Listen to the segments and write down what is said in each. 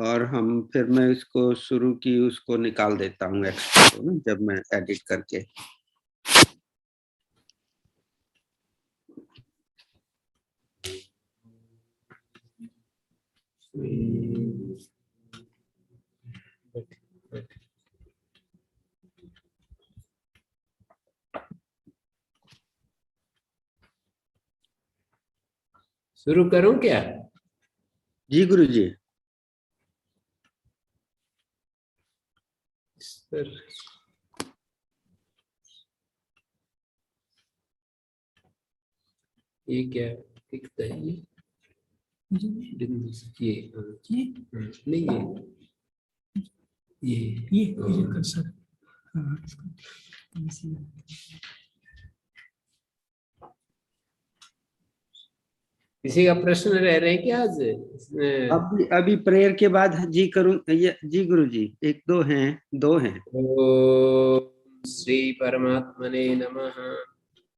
और हम फिर मैं इसको शुरू की उसको निकाल देता हूँ एक्स्ट्रा को ना, जब मैं एडिट करके। शुरू करूं क्या? जी गुरु जी। सर ये क्या दिखता है? ये नहीं, ये कर्सर। हाँ, किसी का प्रश्न रह रहे हैं क्या आज? अभी प्रेयर के बाद जी करूं ये? जी गुरु जी, एक दो हैं। ओम श्री परमात्मने नमः।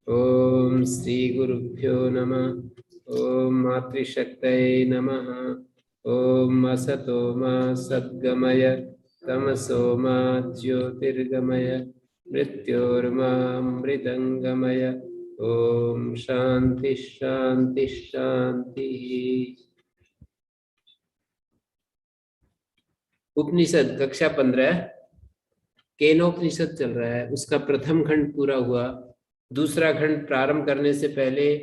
ओम श्री गुरुभ्यो नमः। ओम मातृशक्तये नमः। ओम असतो मा सद्गमय तमसो मा ज्योतिर्गमय मृत्योर्मामृतंगमय। ओम शांति शांति शांति। उपनिषद कक्षा 15 केनोपनिषद चल रहा है, उसका प्रथम खंड पूरा हुआ। दूसरा खंड प्रारंभ करने से पहले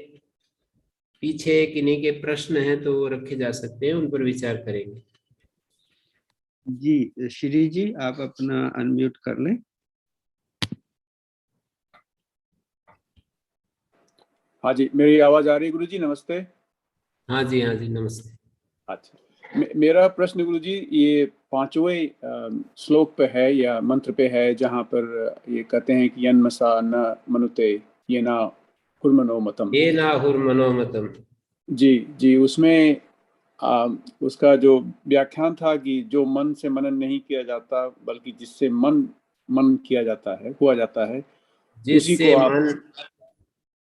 पीछे किन्हीं के प्रश्न हैं तो वो रखे जा सकते हैं, उन पर विचार करेंगे। जी श्री जी, आप अपना अनम्यूट कर लें। हाँ जी, मेरी आवाज आ रही है गुरु जी? नमस्ते। हाँ जी, हाँ जी, नमस्ते। अच्छा, मेरा प्रश्न गुरु जी, ये 5वें श्लोक पे है या मंत्र पे है, जहाँ पर ये कहते हैं कि यन्मसा न मनुते ये ना हुर्मनो मतम। ये ना हुर्मनोमतम। जी जी, उसमें उसका जो व्याख्यान था कि जो मन से मनन नहीं किया जाता, बल्कि जिससे मन किया जाता है, हुआ जाता है, उसी जिससे को आप मन,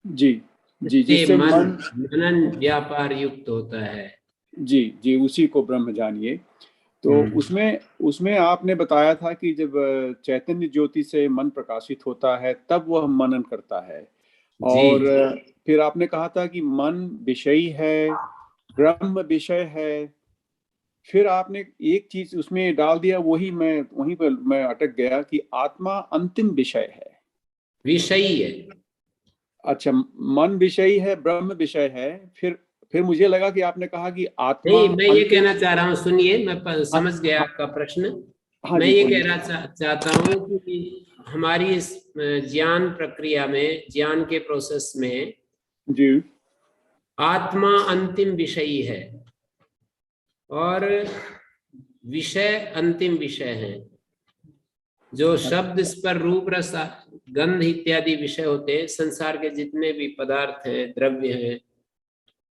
जी जी, जिससे मन मनन व्यापार युक्त होता है। जी जी, उसी को ब्रह्म जानिए। तो उसमें आपने बताया था कि जब चैतन्य ज्योति से मन प्रकाशित होता है तब वह मनन करता है। और फिर आपने कहा था कि मन विषयी है, ब्रह्म विषय है। फिर आपने एक चीज उसमें डाल दिया, वहीं पर मैं अटक गया कि आत्मा अंतिम विषय है। विषयी है। अच्छा, मन विषयी है, ब्रह्म विषय है। फिर मुझे लगा कि आपने कहा कि आत्मा नहीं, मैं ये अंतिम। कहना चाह रहा हूँ, सुनिए, मैं समझ गया आपका प्रश्न। हाँ मैं जी, ये बोलिए। कहना चाहता हूँ कि हमारी इस ज्ञान प्रक्रिया में, ज्ञान के प्रोसेस में जी आत्मा अंतिम विषयी है और विषय अंतिम विषय है। जो शब्द, स्पर्श, रूप, रस, गंध इत्यादि विषय होते हैं, संसार के जितने भी पदार्थ हैं, द्रव्य हैं,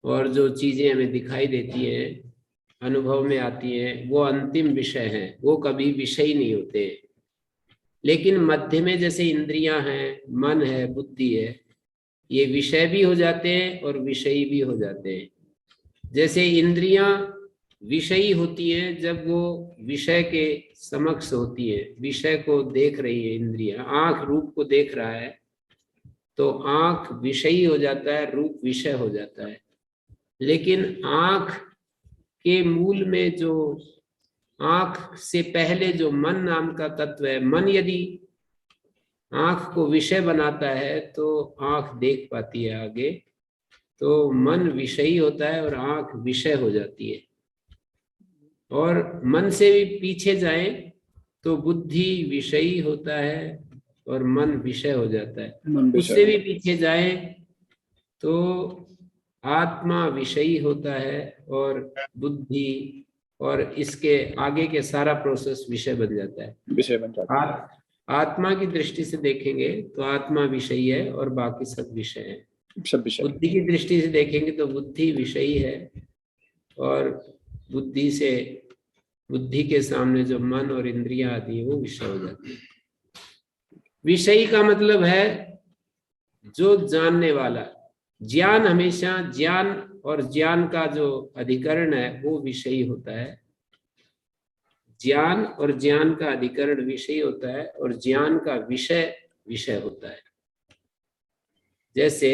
और जो चीजें हमें दिखाई देती हैं, अनुभव में आती हैं, वो अंतिम विषय हैं, वो कभी विषय नहीं होते। लेकिन मध्य में जैसे इंद्रियां हैं, मन है, बुद्धि है, ये विषय भी हो जाते हैं और विषयी भी हो जाते हैं। जैसे इंद्रियां विषयी होती हैं जब वो विषय के समक्ष होती है, विषय को देख रही है। इंद्रियां, आंख रूप को देख रहा है तो आंख विषयी हो जाता है, रूप विषय हो जाता है। लेकिन आंख के मूल में जो, आंख से पहले जो मन नाम का तत्व है, मन यदि आंख को विषय बनाता है तो आंख देख पाती है आगे। तो मन विषयी होता है और आंख विषय हो जाती है। और मन से भी पीछे जाए तो बुद्धि विषयी होता है और मन विषय हो जाता है। उससे भी पीछे जाए तो आत्मा विषयी होता है और बुद्धि और इसके आगे के सारा प्रोसेस विषय बन जाता है, विषय बन जाता है। आत्मा की दृष्टि से देखेंगे तो आत्मा विषयी है और बाकी सब विषय है। सब विषय। बुद्धि की दृष्टि से देखेंगे तो बुद्धि विषयी है और बुद्धि के सामने जो मन और इंद्रियां आती है वो विषय हो जाती है। विषयी का मतलब है जो जानने वाला। ज्ञान हमेशा, ज्ञान और ज्ञान का जो अधिकरण है वो विषयी होता है। ज्ञान और ज्ञान का अधिकरण विषय होता है और ज्ञान का विषय विषय होता है। जैसे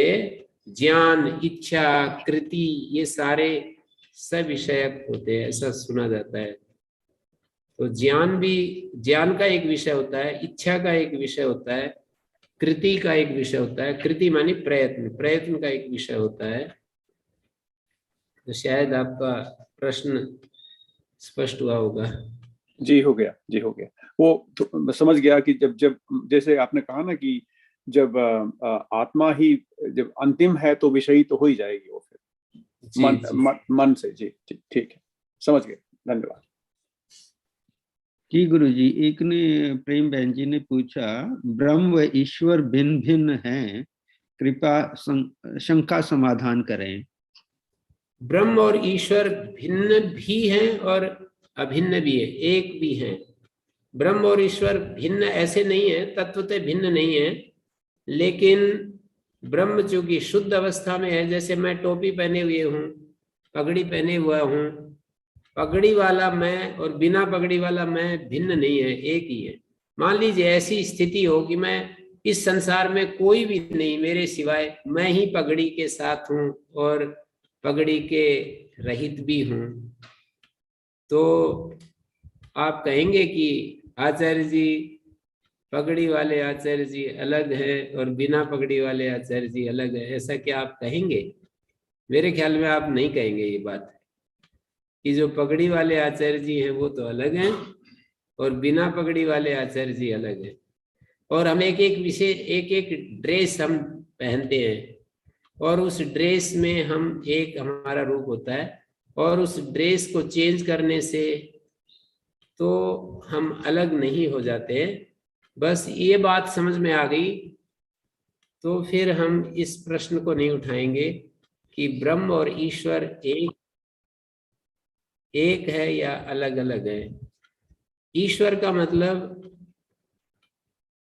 ज्ञान, इच्छा, कृति, ये सारे सविषयक होते हैं, ऐसा सुना जाता है। तो ज्ञान भी, ज्ञान का एक विषय होता है, इच्छा का एक विषय होता है, कृति का एक विषय होता है, कृति मानी प्रयत्न, प्रयत्न का एक विषय होता है। तो शायद आपका प्रश्न स्पष्ट हुआ होगा। जी हो गया, जी हो गया। वो तो समझ गया कि जब जब जैसे आपने कहा ना कि जब आत्मा ही जब अंतिम है तो विषयी तो हो ही जाएगी वो फिर मन से। जी ठीक है, समझ गए, धन्यवाद जी गुरुजी। एक ने, प्रेम बहन जी ने पूछा, ब्रह्म व ईश्वर भिन्न भिन्न हैं, कृपा शंका समाधान करें। ब्रह्म और ईश्वर भिन्न भी हैं और अभिन्न भी है, एक भी है। ब्रह्म और ईश्वर भिन्न ऐसे नहीं है, तत्वतः भिन्न नहीं है, लेकिन ब्रह्म चूंकि शुद्ध अवस्था में है, जैसे मैं टोपी पहने हुए हूँ, पगड़ी पहने हुआ हूँ, पगड़ी वाला मैं और बिना पगड़ी वाला मैं भिन्न नहीं है, एक ही है। मान लीजिए ऐसी स्थिति हो कि मैं इस संसार में कोई भी नहीं मेरे सिवाय, मैं ही पगड़ी के साथ हूँ और पगड़ी के रहित भी हूँ, तो आप कहेंगे कि आचार्य जी, पगड़ी वाले आचार्य जी अलग है और बिना पगड़ी वाले आचार्य जी अलग है, ऐसा क्या आप कहेंगे? मेरे ख्याल में आप नहीं कहेंगे ये बात, कि जो पगड़ी वाले आचार्य जी हैं वो तो अलग हैं और बिना पगड़ी वाले आचार्य जी अलग हैं। और हम एक एक विशेष, एक एक ड्रेस हम पहनते हैं और उस ड्रेस में हम, एक हमारा रूप होता है और उस ड्रेस को चेंज करने से तो हम अलग नहीं हो जाते। बस ये बात समझ में आ गई तो फिर हम इस प्रश्न को नहीं उठाएंगे कि ब्रह्म और ईश्वर एक है या अलग अलग है। ईश्वर का मतलब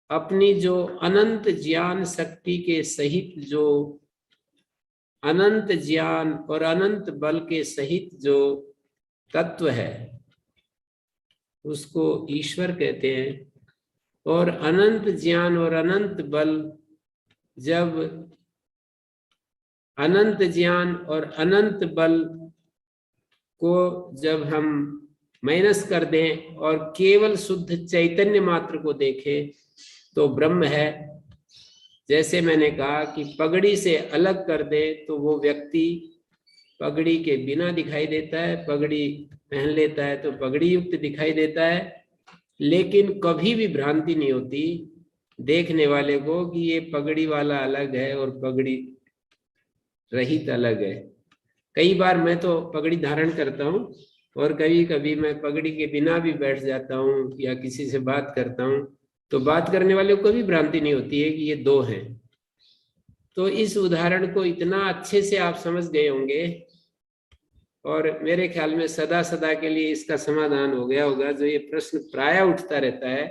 अपनी जो अनंत ज्ञान शक्ति के सहित, जो अनंत ज्ञान और अनंत बल के सहित जो तत्व है उसको ईश्वर कहते हैं। और अनंत ज्ञान और अनंत बल, जब अनंत ज्ञान और अनंत बल को जब हम माइनस कर दें और केवल शुद्ध चैतन्य मात्र को देखें तो ब्रह्म है। जैसे मैंने कहा कि पगड़ी से अलग कर दे तो वो व्यक्ति पगड़ी के बिना दिखाई देता है, पगड़ी पहन लेता है तो पगड़ी युक्त दिखाई देता है, लेकिन कभी भी भ्रांति नहीं होती देखने वाले को कि ये पगड़ी वाला अलग है और पगड़ी रहित अलग है। कई बार मैं तो पगड़ी धारण करता हूँ और कभी कभी मैं पगड़ी के बिना भी बैठ जाता हूँ या किसी से बात करता हूँ तो बात करने वाले को भी भ्रांति नहीं होती है कि ये दो हैं। तो इस उदाहरण को इतना अच्छे से आप समझ गए होंगे और मेरे ख्याल में सदा सदा के लिए इसका समाधान हो गया होगा। जो ये प्रश्न प्रायः उठता रहता है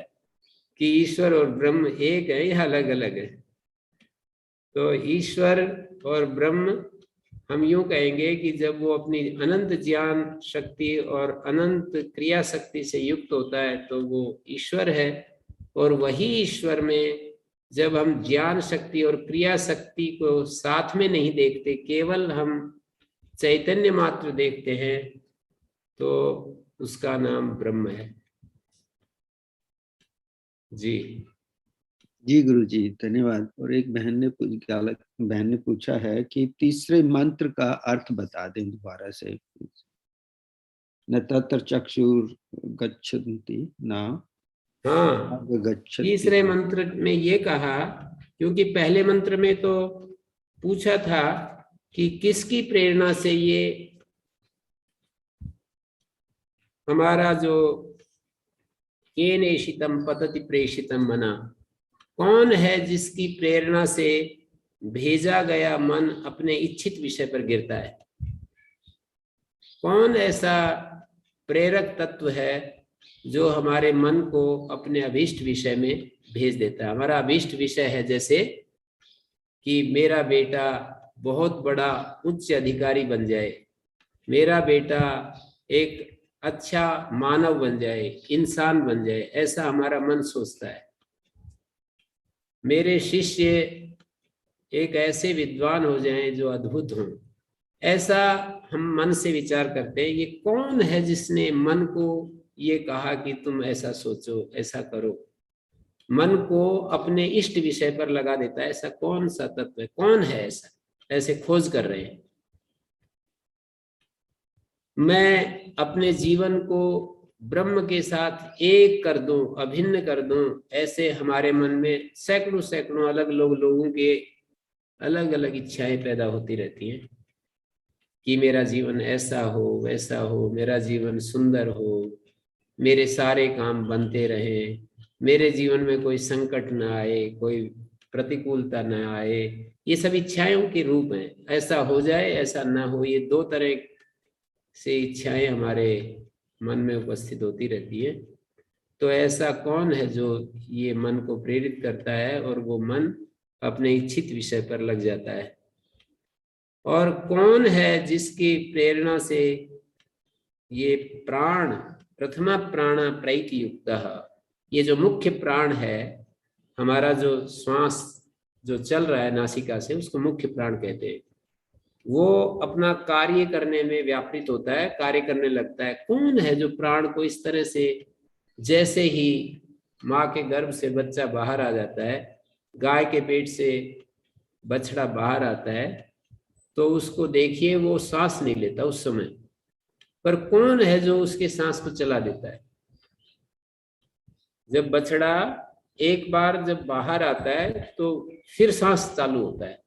कि ईश्वर और ब्रह्म एक है या अलग अलग है, तो ईश्वर और ब्रह्म हम यूं कहेंगे कि जब वो अपनी अनंत ज्ञान शक्ति और अनंत क्रिया शक्ति से युक्त होता है तो वो ईश्वर है। और वही ईश्वर में जब हम ज्ञान शक्ति और क्रिया शक्ति को साथ में नहीं देखते, केवल हम चैतन्य मात्र देखते हैं, तो उसका नाम ब्रह्म है। जी जी गुरुजी, धन्यवाद। और एक बहन ने पूछा है कि तीसरे मंत्र का अर्थ बता दें दोबारा से। न तत्र चक्षुर गच्छन्ति ना। हाँ, तीसरे मंत्र में ये कहा, क्योंकि पहले मंत्र में तो पूछा था कि किसकी प्रेरणा से ये हमारा जो केनेशितम पतति प्रेषितम मना, कौन है जिसकी प्रेरणा से भेजा गया मन अपने इच्छित विषय पर गिरता है। कौन ऐसा प्रेरक तत्व है जो हमारे मन को अपने अभीष्ट विषय में भेज देता है। हमारा अभीष्ट विषय है जैसे कि मेरा बेटा बहुत बड़ा उच्च अधिकारी बन जाए, मेरा बेटा एक अच्छा मानव बन जाए, इंसान बन जाए, ऐसा हमारा मन सोचता है। मेरे शिष्य एक ऐसे विद्वान हो जाएं जो अद्भुत हों, ऐसा हम मन से विचार करते हैं। ये कौन है जिसने मन को ये कहा कि तुम ऐसा सोचो, ऐसा करो? मन को अपने इष्ट विषय पर लगा देता है। ऐसा कौन सा तत्व है, कौन है ऐसा? ऐसे खोज कर रहे हैं। मैं अपने जीवन को ब्रह्म के साथ एक कर दूं, अभिन्न कर दूं, ऐसे हमारे मन में सैकड़ों सैकड़ों अलग लोगों के अलग अलग इच्छाएं पैदा होती रहती हैं कि मेरा जीवन ऐसा हो, वैसा हो, मेरा जीवन सुंदर हो, मेरे सारे काम बनते रहे, मेरे जीवन में कोई संकट ना आए, कोई प्रतिकूलता ना आए। ये सब इच्छाओं के रूप हैं। ऐसा हो जाए, ऐसा ना हो, ये दो तरह से इच्छाएं हमारे मन में उपस्थित होती रहती है। तो ऐसा कौन है जो ये मन को प्रेरित करता है और वो मन अपने इच्छित विषय पर लग जाता है? और कौन है जिसकी प्रेरणा से ये प्राण, प्रथमा प्राण प्रैति युक्तः, ये जो मुख्य प्राण है हमारा, जो श्वास जो चल रहा है नासिका से, उसको मुख्य प्राण कहते हैं। वो अपना कार्य करने में व्यापृत होता है, कार्य करने लगता है। कौन है जो प्राण को इस तरह से, जैसे ही माँ के गर्भ से बच्चा बाहर आ जाता है, गाय के पेट से बछड़ा बाहर आता है, तो उसको देखिए वो सांस नहीं लेता उस समय, पर कौन है जो उसके सांस को चला देता है? जब बछड़ा एक बार जब बाहर आता है तो फिर सांस चालू होता है।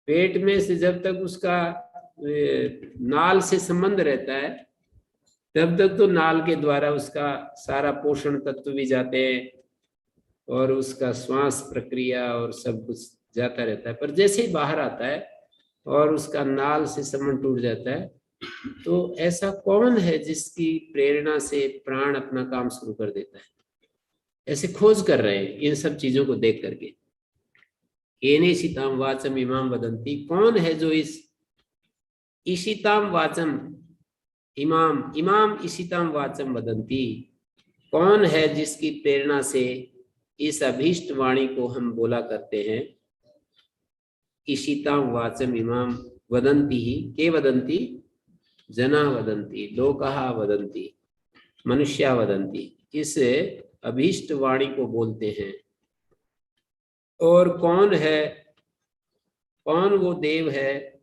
पेट में से जब तक उसका नाल से संबंध रहता है, तब तक तो नाल के द्वारा उसका सारा पोषण तत्व भी जाते हैं और उसका श्वास प्रक्रिया और सब कुछ जाता रहता है। पर जैसे ही बाहर आता है और उसका नाल से संबंध टूट जाता है, तो ऐसा कौन है जिसकी प्रेरणा से प्राण अपना काम शुरू कर देता है? ऐसे खोज कर रहे हैं इन सब चीजों को देख करके। एने ईशिताम वाचम इमाम वदंती, कौन है जो इस ईशिताम वाचम इमाम, इमाम ईशिताम वाचम वदंती, कौन है जिसकी प्रेरणा से इस अभीष्ट वाणी को हम बोला करते हैं? ईशिताम वाचम इमाम वदंती ही, के वदंती? जना वदंती, लोकहा वदंती, मनुष्या वदंती। इस अभीष्ट वाणी को बोलते हैं। और कौन है, कौन वो देव है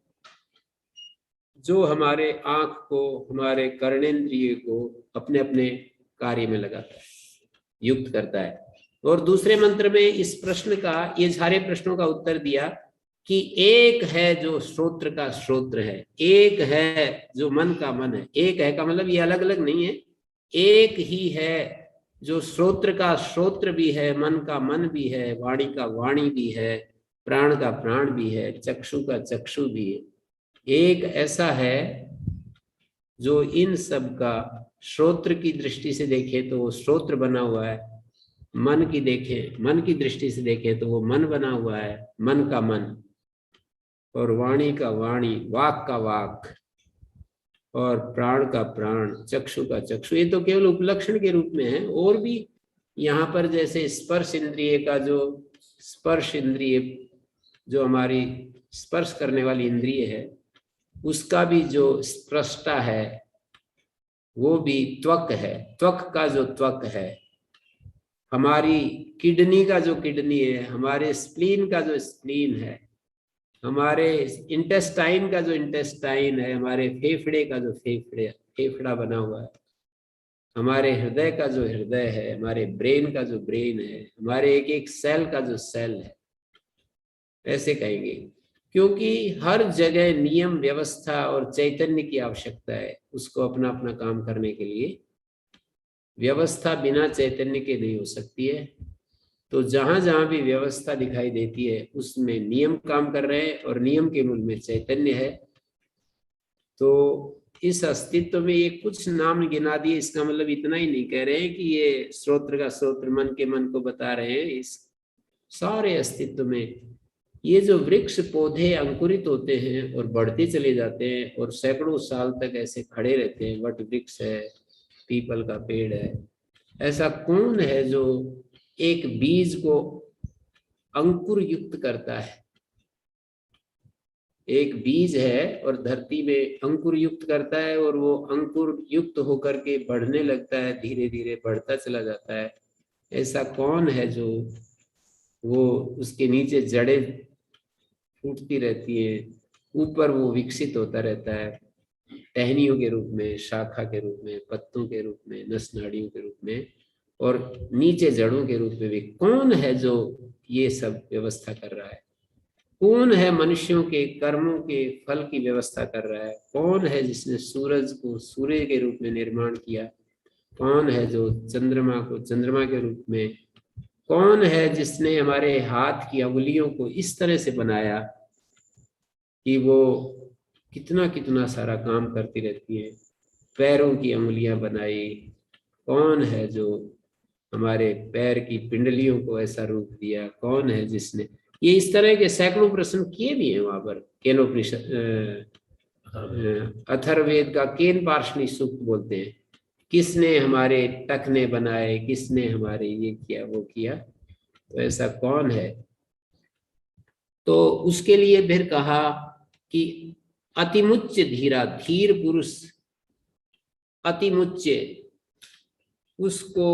जो हमारे आंख को, हमारे कर्णेंद्रिय को अपने अपने कार्य में लगाता है, युक्त करता है? और दूसरे मंत्र में इस प्रश्न का, ये सारे प्रश्नों का उत्तर दिया कि एक है जो श्रोत्र का श्रोत्र है, एक है जो मन का मन है। एक है का मतलब ये अलग अलग नहीं है, एक ही है जो श्रोत्र का श्रोत्र भी है, मन का मन भी है, वाणी का वाणी भी है, प्राण का प्राण भी है, चक्षु का चक्षु भी है। एक ऐसा है जो इन सब का श्रोत्र की दृष्टि से देखे तो वो श्रोत्र बना हुआ है, मन की देखे, मन की दृष्टि से देखे तो वो मन बना हुआ है, मन का मन, और वाणी का वाणी, वाक का वाक, और प्राण का प्राण, चक्षु का चक्षु। ये तो केवल उपलक्षण के रूप में है। और भी यहाँ पर जैसे स्पर्श इंद्रिय का जो, स्पर्श इंद्रिय जो हमारी स्पर्श करने वाली इंद्रिय है, उसका भी जो स्पृष्टा है वो भी त्वक है। त्वक का जो त्वक है, हमारी किडनी का जो किडनी है, हमारे स्प्लीन का जो स्प्लीन है, हमारे इंटेस्टाइन का जो इंटेस्टाइन है, हमारे फेफड़े का जो फेफड़ा बना हुआ है, हमारे हृदय का जो हृदय है, हमारे ब्रेन का जो ब्रेन है, हमारे एक एक सेल का जो सेल है, ऐसे कहेंगे। क्योंकि हर जगह नियम, व्यवस्था और चैतन्य की आवश्यकता है उसको अपना अपना काम करने के लिए। व्यवस्था बिना चैतन्य के नहीं हो सकती है। तो जहां जहां भी व्यवस्था दिखाई देती है उसमें नियम काम कर रहे हैं और नियम के मूल में चैतन्य है। तो इस अस्तित्व में ये कुछ नाम गिना दिए, इसका मतलब इतना ही नहीं कह रहे हैं कि ये श्रोत्र का श्रोत्र, मन के मन को बता रहे हैं। इस सारे अस्तित्व में ये जो वृक्ष पौधे अंकुरित होते हैं और बढ़ते चले जाते हैं और सैकड़ों साल तक ऐसे खड़े रहते हैं, वट वृक्ष है, पीपल का पेड़ है, ऐसा कौन है जो एक बीज को अंकुर युक्त करता है? एक बीज है और धरती में अंकुर युक्त करता है और वो अंकुर युक्त होकर के बढ़ने लगता है, धीरे धीरे बढ़ता चला जाता है। ऐसा कौन है जो वो उसके नीचे जड़ें फूटती रहती है, ऊपर वो विकसित होता रहता है, टहनियों के रूप में, शाखा के रूप में, पत्तों के रूप में, नस नाड़ियों के रूप में, और नीचे जड़ों के रूप में भी। कौन है जो ये सब व्यवस्था कर रहा है? कौन है मनुष्यों के कर्मों के फल की व्यवस्था कर रहा है? कौन है जिसने सूरज को सूर्य के रूप में निर्माण किया? कौन है जो चंद्रमा को चंद्रमा के रूप में? कौन है जिसने हमारे हाथ की अंगुलियों को इस तरह से बनाया कि वो कितना कितना सारा काम करती रहती है? पैरों की अंगुलियां बनाई। कौन है जो हमारे पैर की पिंडलियों को ऐसा रूप दिया? कौन है जिसने ये इस तरह के सैकड़ों प्रश्न किए भी हैं वहां पर। केनोपनिषद, अथर्ववेद का केन पार्षणी सूक्त बोलते हैं, किसने हमारे टखने बनाए, किसने हमारे ये किया वो किया? तो ऐसा कौन है? तो उसके लिए फिर कहा कि अतिमुच्च धीरा, धीर पुरुष, अतिमुच्च, उसको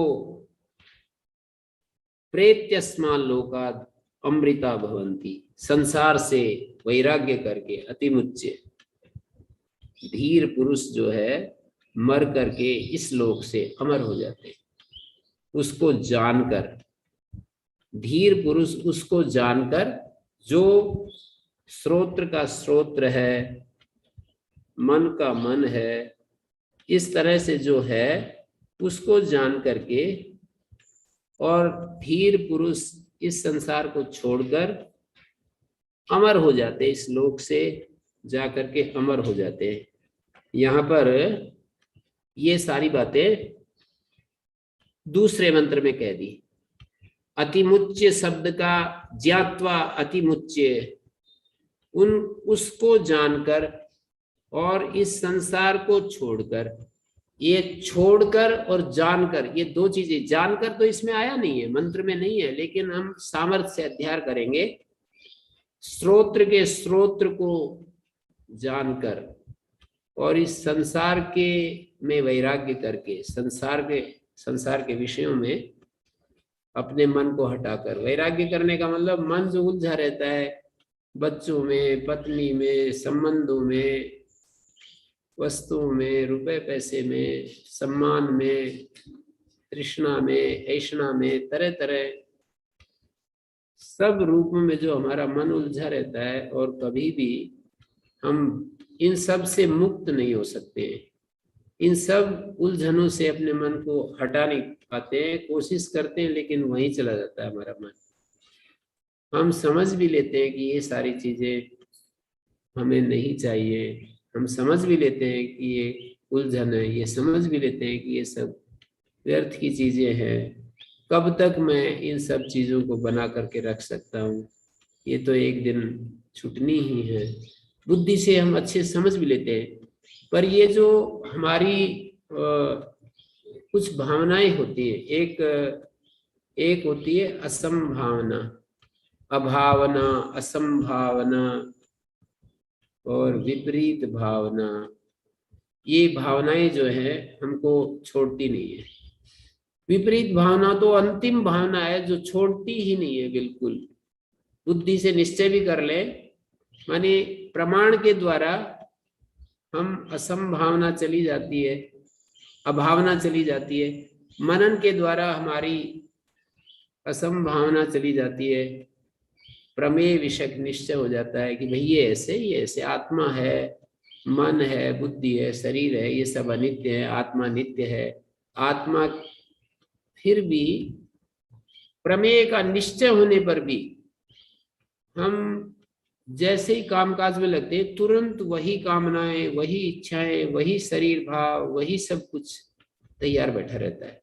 प्रेत्यस्मान लोकाद अमृता भवंती, संसार से वैराग्य करके अतिमुच्च धीर पुरुष जो है मर करके इस लोक से अमर हो जाते हैं। उसको जानकर, धीर पुरुष उसको जानकर, जो श्रोत्र का श्रोत्र है, मन का मन है, इस तरह से जो है उसको जान करके, और धीर पुरुष इस संसार को छोड़कर अमर हो जाते, इस लोक से जाकर के अमर हो जाते हैं। यहाँ पर ये सारी बातें दूसरे मंत्र में कह दी। अतिमुच्य शब्द का ज्ञात्वा अतिमुच्य, उसको जानकर और इस संसार को छोड़कर, ये छोड़कर और जानकर, ये दो चीजें, जानकर तो इसमें आया नहीं है, मंत्र में नहीं है, लेकिन हम सामर्थ्य से अध्ययन करेंगे। श्रोत्र के श्रोत्र को जानकर और इस संसार के में वैराग्य करके, संसार के विषयों में अपने मन को हटाकर, वैराग्य करने का मतलब मन जो उलझा रहता है बच्चों में, पत्नी में, संबंधों में, वस्तुओं में, रुपए पैसे में, सम्मान में, तृष्णा में, ऐषणा में, तरह तरह सब रूपों में जो हमारा मन उलझा रहता है, और कभी भी हम इन सब से मुक्त नहीं हो सकते। इन सब उलझनों से अपने मन को हटा नहीं पाते हैं, कोशिश करते हैं लेकिन वहीं चला जाता है हमारा मन। हम समझ भी लेते हैं कि ये सारी चीजें हमें नहीं चाहिए, हम समझ भी लेते हैं कि ये उलझन है, ये समझ भी लेते हैं कि ये सब व्यर्थ की चीजें हैं, कब तक मैं इन सब चीजों को बना करके रख सकता हूँ, ये तो एक दिन छूटनी ही है। बुद्धि से हम अच्छे समझ भी लेते हैं, पर ये जो हमारी कुछ भावनाएं होती है, एक होती है असंभावना, अभावना, असंभावना और विपरीत भावना। ये भावनाएं जो है हमको छोड़ती नहीं है। विपरीत भावना तो अंतिम भावना है जो छोड़ती ही नहीं है बिल्कुल। बुद्धि से निश्चय भी कर ले, माने प्रमाण के द्वारा हम असंभावना चली जाती है, अभावना चली जाती है, मनन के द्वारा हमारी असंभावना चली जाती है, प्रमेय विषय निश्चय हो जाता है कि भाई ये ऐसे आत्मा है, मन है, बुद्धि है, शरीर है, ये सब अनित्य है, आत्मा नित्य है। आत्मा फिर भी प्रमेय का निश्चय होने पर भी हम जैसे ही कामकाज में लगते हैं, तुरंत वही कामनाएं, वही इच्छाएं, वही शरीर भाव, वही सब कुछ तैयार बैठा रहता है।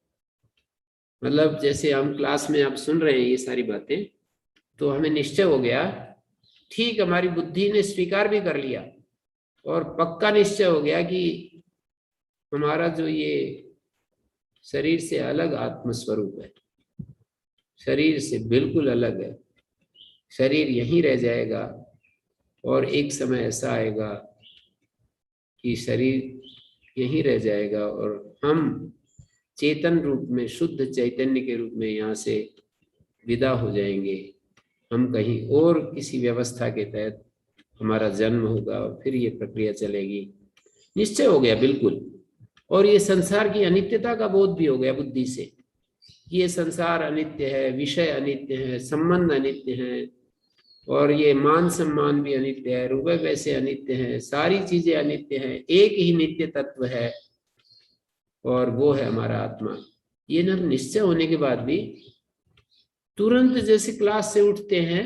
मतलब जैसे हम क्लास में आप सुन रहे हैं ये सारी बातें, तो हमें निश्चय हो गया ठीक हमारी बुद्धि ने स्वीकार भी कर लिया और पक्का निश्चय हो गया कि हमारा जो ये शरीर से अलग आत्म स्वरूप है, शरीर से बिल्कुल अलग है, शरीर यहीं रह जाएगा और एक समय ऐसा आएगा कि शरीर यहीं रह जाएगा और हम चेतन रूप में, शुद्ध चैतन्य के रूप में यहाँ से विदा हो जाएंगे। हम कहीं और किसी व्यवस्था के तहत हमारा जन्म होगा और फिर ये प्रक्रिया चलेगी। निश्चय हो गया बिल्कुल। और ये संसार की अनित्यता का बोध भी हो गया बुद्धि से। ये संसार अनित्य है, विषय अनित्य है, संबंध अनित्य है, और ये मान सम्मान भी अनित्य है, रुपए पैसे अनित्य हैं, सारी चीजें अनित्य हैं। एक ही नित्य तत्व है और वो है हमारा आत्मा। ये न निश्चय होने के बाद भी तुरंत जैसे क्लास से उठते हैं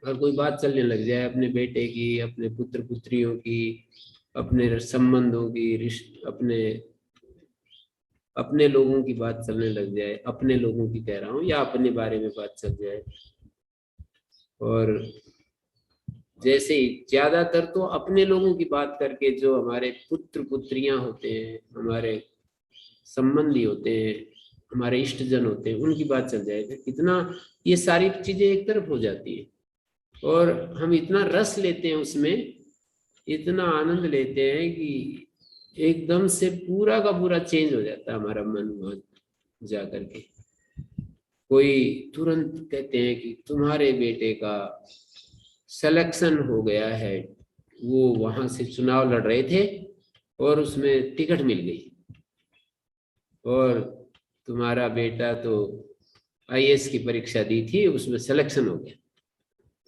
और कोई बात चलने लग जाए अपने बेटे की, अपने पुत्र पुत्रियों की, अपने संबंधों की, अपने लोगों की बात चलने लग जाए, अपने लोगों की कह रहा हूँ, या अपने बारे में बात चल जाए। और जैसे ही ज्यादातर तो अपने लोगों की बात करके, जो हमारे पुत्र पुत्रियां होते हैं, हमारे संबंधी होते हैं, हमारे इष्टजन होते हैं, उनकी बात चल जाए तो कितना ये सारी चीजें एक तरफ हो जाती है और हम इतना रस लेते हैं उसमें, इतना आनंद लेते हैं कि एकदम से पूरा का पूरा चेंज हो जाता है हमारा मन वहां जा करके। कोई तुरंत कहते हैं कि तुम्हारे बेटे का सिलेक्शन हो गया है, वो वहां से चुनाव लड़ रहे थे और उसमें टिकट मिल गई और तुम्हारा बेटा तो आईएएस की परीक्षा दी थी, उसमें सिलेक्शन हो गया।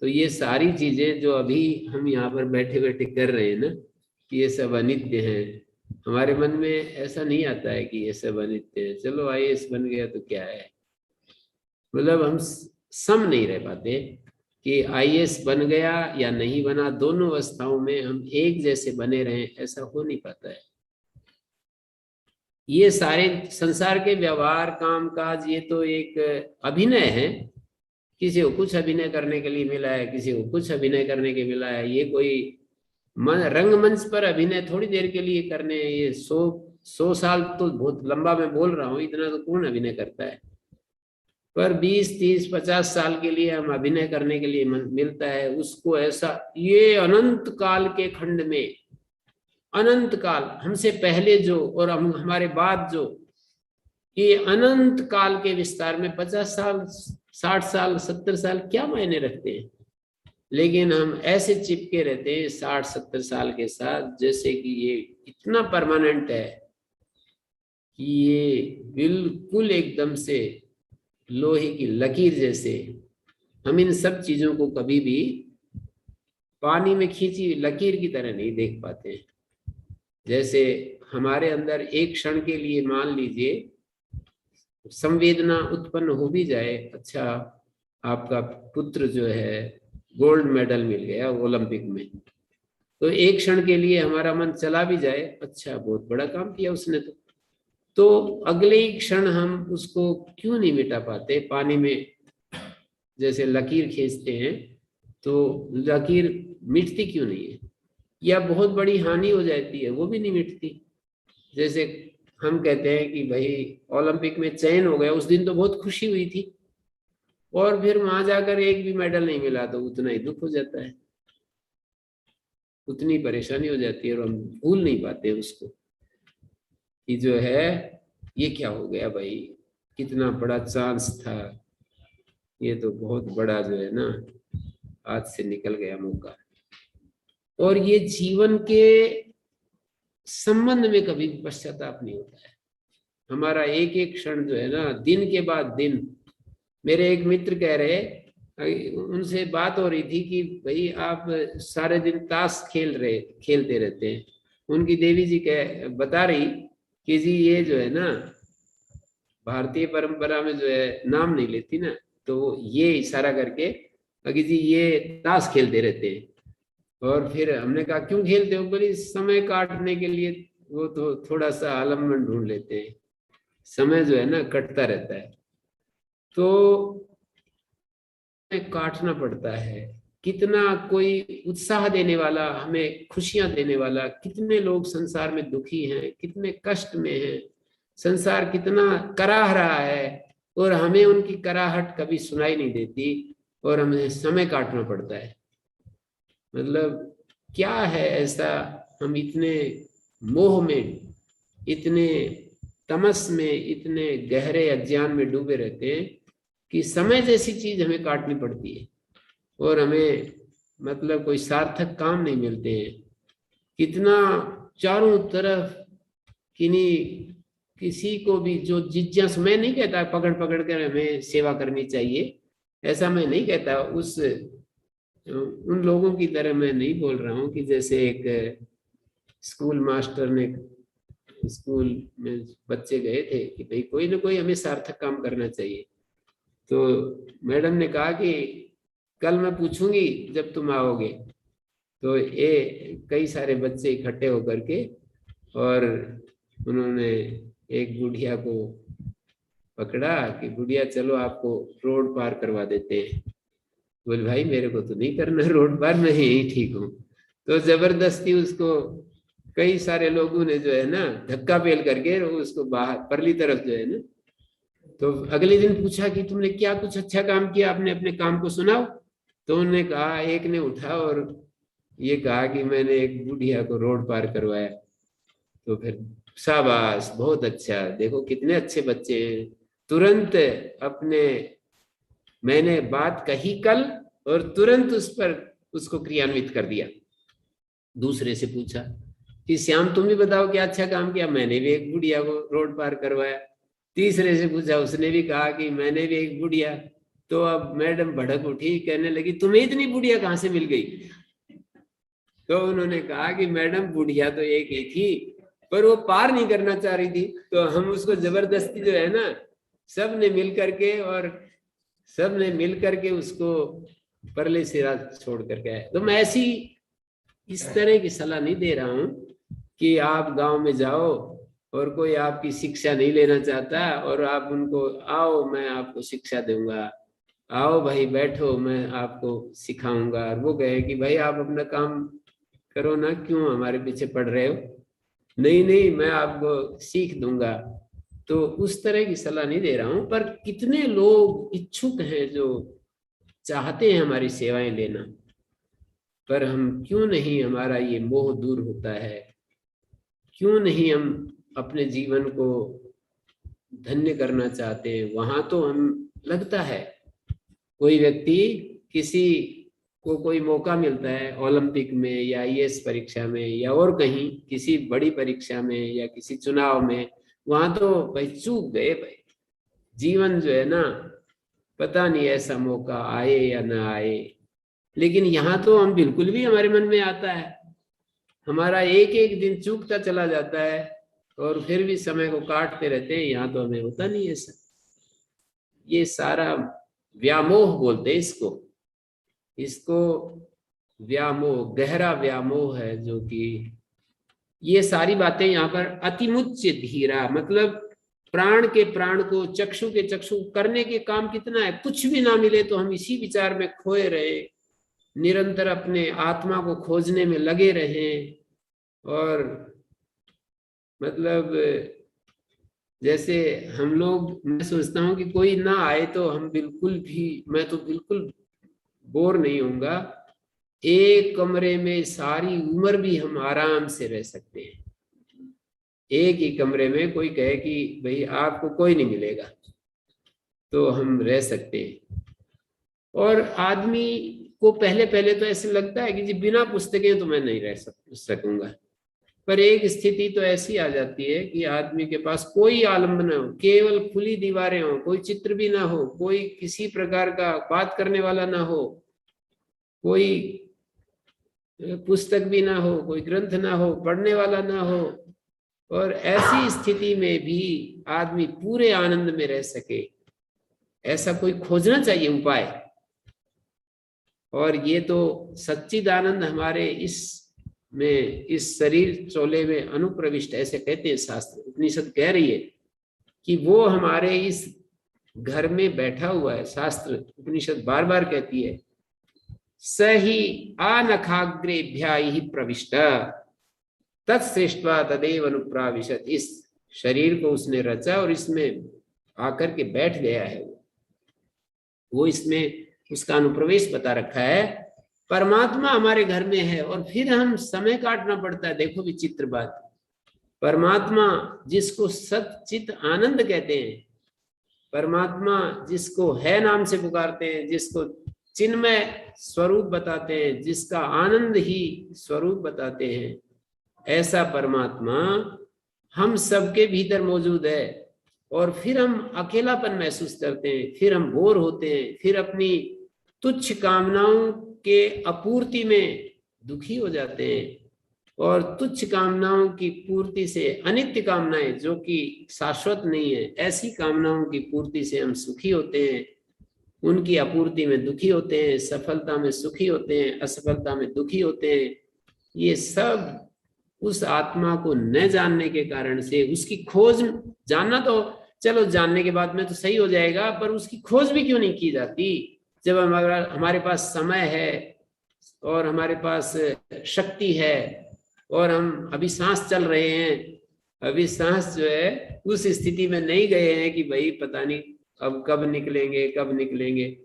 तो ये सारी चीजें जो अभी हम यहाँ पर बैठे बैठे कर रहे हैं ना, कि ये सब अनित्य हैं, हमारे मन में ऐसा नहीं आता है कि ये सब अनित्य है, चलो आईएएस बन गया तो क्या है। मतलब हम सम नहीं रह पाते कि आईएएस बन गया या नहीं बना, दोनों अवस्थाओं में हम एक जैसे बने रहें, ऐसा हो नहीं पाता है। ये सारे संसार के व्यवहार, काम काज, ये तो एक अभिनय है। किसी को कुछ अभिनय करने के लिए मिला है, किसी को कुछ अभिनय करने के मिला है। ये कोई रंगमंच पर अभिनय थोड़ी देर के लिए करने, ये 100 साल तो बहुत लंबा मैं बोल रहा हूँ, इतना तो कौन अभिनय करता है। पर 20, 30, 50 साल के लिए हम अभिनय करने के लिए मिलता है उसको। ऐसा ये अनंत काल के खंड में, अनंत काल, हमसे पहले जो और हमारे बाद जो, ये अनंत काल के विस्तार में 50 साल, 60 साल, 70 साल क्या मायने रखते हैं। लेकिन हम ऐसे चिपके रहते हैं 60-70 साल के साथ, जैसे कि ये इतना परमानेंट है कि ये बिल्कुल एकदम से लोहे की लकीर जैसे। हम इन सब चीजों को कभी भी पानी में खींची लकीर की तरह नहीं देख पाते हैं। जैसे हमारे अंदर एक क्षण के लिए मान लीजिए संवेदना उत्पन्न हो भी जाए, अच्छा आपका पुत्र जो है गोल्ड मेडल मिल गया ओलंपिक में, तो एक क्षण के लिए हमारा मन चला भी जाए, अच्छा बहुत बड़ा काम किया उसने तो अगले ही क्षण हम उसको क्यों नहीं मिटा पाते। पानी में जैसे लकीर खींचते हैं तो लकीर मिटती क्यों नहीं है, या बहुत बड़ी हानि हो जाती है वो भी नहीं मिटती। जैसे हम कहते हैं कि भाई ओलंपिक में चयन हो गया, उस दिन तो बहुत खुशी हुई थी, और फिर वहां जाकर एक भी मेडल नहीं मिला तो उतना ही दुख हो जाता है, उतनी परेशानी हो जाती है, और हम भूल नहीं पाते उसको कि जो है ये क्या हो गया भाई, कितना बड़ा चांस था, ये तो बहुत बड़ा जो है ना हाथ से निकल गया मौका। और ये जीवन के संबंध में कभी पश्चाताप नहीं होता है। हमारा एक एक क्षण जो है ना, दिन के बाद दिन। मेरे एक मित्र कह रहे, उनसे बात हो रही थी कि भाई आप सारे दिन ताश खेलते रहते हैं। उनकी देवी जी बता रही कि जी ये जो है ना भारतीय परंपरा में जो है नाम नहीं लेती ना, तो ये इशारा करके कि जी ये ताश खेलते रहते हैं। और फिर हमने कहा क्यों खेलते हो, बोली समय काटने के लिए, वो तो थोड़ा सा आलम्बन ढूंढ लेते हैं, समय जो है ना कटता रहता है, तो काटना पड़ता है कितना कोई उत्साह देने वाला, हमें खुशियां देने वाला, कितने लोग संसार में दुखी हैं, कितने कष्ट में हैं, संसार कितना कराह रहा है और हमें उनकी कराहट कभी सुनाई नहीं देती और हमें समय काटना पड़ता है। मतलब क्या है ऐसा, हम इतने मोह में, इतने तमस में, इतने गहरे अज्ञान में डूबे रहते हैं कि समय जैसी चीज हमें काटनी पड़ती है और हमें मतलब कोई सार्थक काम नहीं मिलते हैं। कितना चारों तरफ किसी को भी जो जिज्ञासा, मैं नहीं कहता पकड़ पकड़ कर हमें सेवा करनी चाहिए, ऐसा मैं नहीं कहता, उन लोगों की तरह मैं नहीं बोल रहा हूँ कि जैसे एक स्कूल मास्टर ने, स्कूल में बच्चे गए थे कि भाई कोई ना कोई हमें सार्थक काम करना चाहिए, तो मैडम ने कहा कि कल मैं पूछूंगी जब तुम आओगे। तो ये कई सारे बच्चे इकट्ठे होकर के और उन्होंने एक बुढ़िया को पकड़ा कि बुढ़िया चलो आपको रोड पार करवा देते हैं। बोले भाई मेरे को तो नहीं करना रोड पार, मैं यही ठीक हूँ। तो जबरदस्ती उसको कई सारे लोगों ने जो है ना धक्का पेल करके उसको बाहर परली तरफ जो है ना, तो अगले दिन पूछा कि तुमने क्या कुछ अच्छा काम किया, आपने अपने काम को सुनाओ। तो उन्होंने कहा, एक ने उठा और ये कहा कि मैंने एक बुढ़िया को रोड पार करवाया। तो फिर शाबाश, बहुत अच्छा, देखो कितने अच्छे बच्चे हैं, तुरंत अपने, मैंने बात कही कल और तुरंत उस पर उसको क्रियान्वित कर दिया। दूसरे से पूछा कि श्याम तुम भी बताओ क्या अच्छा काम किया, मैंने भी एक बुढ़िया को रोड पार करवाया। तीसरे से पूछा, उसने भी कहा कि मैंने भी एक बुढ़िया। तो अब मैडम भड़क उठी, कहने लगी तुम्हें इतनी बुढ़िया कहाँ से मिल गई। तो उन्होंने कहा कि मैडम बुढ़िया तो एक ही थी पर वो पार नहीं करना चाह रही थी, तो हम उसको जबरदस्ती जो है ना सब ने मिल करके उसको परले सिरा छोड़ करके आए। तो मैं ऐसी इस तरह की सलाह नहीं दे रहा हूं कि आप गांव में जाओ और कोई आपकी शिक्षा नहीं लेना चाहता और आप उनको आओ मैं आपको शिक्षा दूंगा, आओ भाई बैठो मैं आपको सिखाऊंगा, और वो कहे कि भाई आप अपना काम करो ना, क्यों हमारे पीछे पड़ रहे हो, नहीं नहीं मैं आपको सीख दूंगा। तो उस तरह की सलाह नहीं दे रहा हूं, पर कितने लोग इच्छुक हैं जो चाहते हैं हमारी सेवाएं लेना, पर हम क्यों नहीं, हमारा ये मोह दूर होता है, क्यों नहीं हम अपने जीवन को धन्य करना चाहते हैं। वहां तो हम लगता है कोई व्यक्ति, किसी को कोई मौका मिलता है ओलंपिक में या आईएएस परीक्षा में या और कहीं किसी बड़ी परीक्षा में या किसी चुनाव में, वहां तो भाई चूक गए भाई, जीवन जो है ना पता नहीं ऐसा मौका आए या ना आए। लेकिन यहाँ तो हम बिल्कुल भी, हमारे मन में आता है, हमारा एक एक दिन चूकता चला जाता है और फिर भी समय को काटते रहते हैं। यहाँ तो हमें होता नहीं ऐसा। ये सारा व्यामोह बोलते हैं इसको व्यामोह, गहरा व्यामोह है, जो कि ये सारी बातें यहाँ पर अतिमुच्च धीरा, मतलब प्राण के प्राण को, चक्षु के चक्षु करने के काम कितना है, कुछ भी ना मिले तो हम इसी विचार में खोए रहे, निरंतर अपने आत्मा को खोजने में लगे रहे। और मतलब जैसे हम लोग, मैं सोचता हूँ कि कोई ना आए तो हम बिल्कुल भी, मैं तो बिल्कुल बोर नहीं होऊंगा। एक कमरे में सारी उम्र भी हम आराम से रह सकते हैं। एक ही कमरे में कोई कहे कि भाई आपको कोई नहीं मिलेगा तो हम रह सकते हैं। और आदमी को पहले पहले तो ऐसे लगता है कि जी बिना पुस्तकें तो मैं नहीं रह सकूंगा, पर एक स्थिति तो ऐसी आ जाती है कि आदमी के पास कोई आलम्ब ना हो, केवल खुली दीवारें हो, कोई चित्र भी ना हो, कोई किसी प्रकार का बात करने वाला ना हो, कोई पुस्तक भी ना हो, कोई ग्रंथ ना हो, पढ़ने वाला ना हो, और ऐसी स्थिति में भी आदमी पूरे आनंद में रह सके, ऐसा कोई खोजना चाहिए उपाय। और ये तो सच्चिदानंद हमारे इस शरीर चोले में अनुप्रविष्ट, ऐसे कहते हैं शास्त्र, उपनिषद कह रही है कि वो हमारे इस घर में बैठा हुआ है। शास्त्र उपनिषद बार बार कहती है सही आनखाग्रेभ्याहि प्रविष्ट तत्सृष्ट्वा तदेव अनुप्राविशत। इस शरीर को उसने रचा और इसमें आकर के बैठ गया है। वो इसमें उसका अनुप्रवेश बता रखा है। परमात्मा हमारे घर में है और फिर हम समय काटना पड़ता है। देखो विचित्र बात, परमात्मा जिसको सच्चित आनंद कहते हैं, परमात्मा जिसको है नाम से पुकारते हैं, जिसको चिन्मय स्वरूप बताते हैं, जिसका आनंद ही स्वरूप बताते हैं, ऐसा परमात्मा हम सबके भीतर मौजूद है। और फिर हम अकेलापन महसूस करते हैं, फिर हम बोर होते हैं, फिर अपनी तुच्छ कामनाओं के अपूर्ति में दुखी हो जाते हैं। और तुच्छ कामनाओं की पूर्ति से, अनित्य कामनाएं जो कि शाश्वत नहीं है, ऐसी कामनाओं की पूर्ति से हम सुखी होते हैं, उनकी आपूर्ति में दुखी होते हैं, सफलता में सुखी होते हैं, असफलता में दुखी होते हैं। ये सब उस आत्मा को न जानने के कारण से, उसकी खोज, जानना तो चलो जानने के बाद में तो सही हो जाएगा, पर उसकी खोज भी क्यों नहीं की जाती? जब हमारे पास समय है और हमारे पास शक्ति है और हम अभी सांस चल रहे हैं, अभी सांस जो है उस स्थिति में नहीं गए हैं कि भाई पता नहीं अब कब निकलेंगे कब निकलेंगे।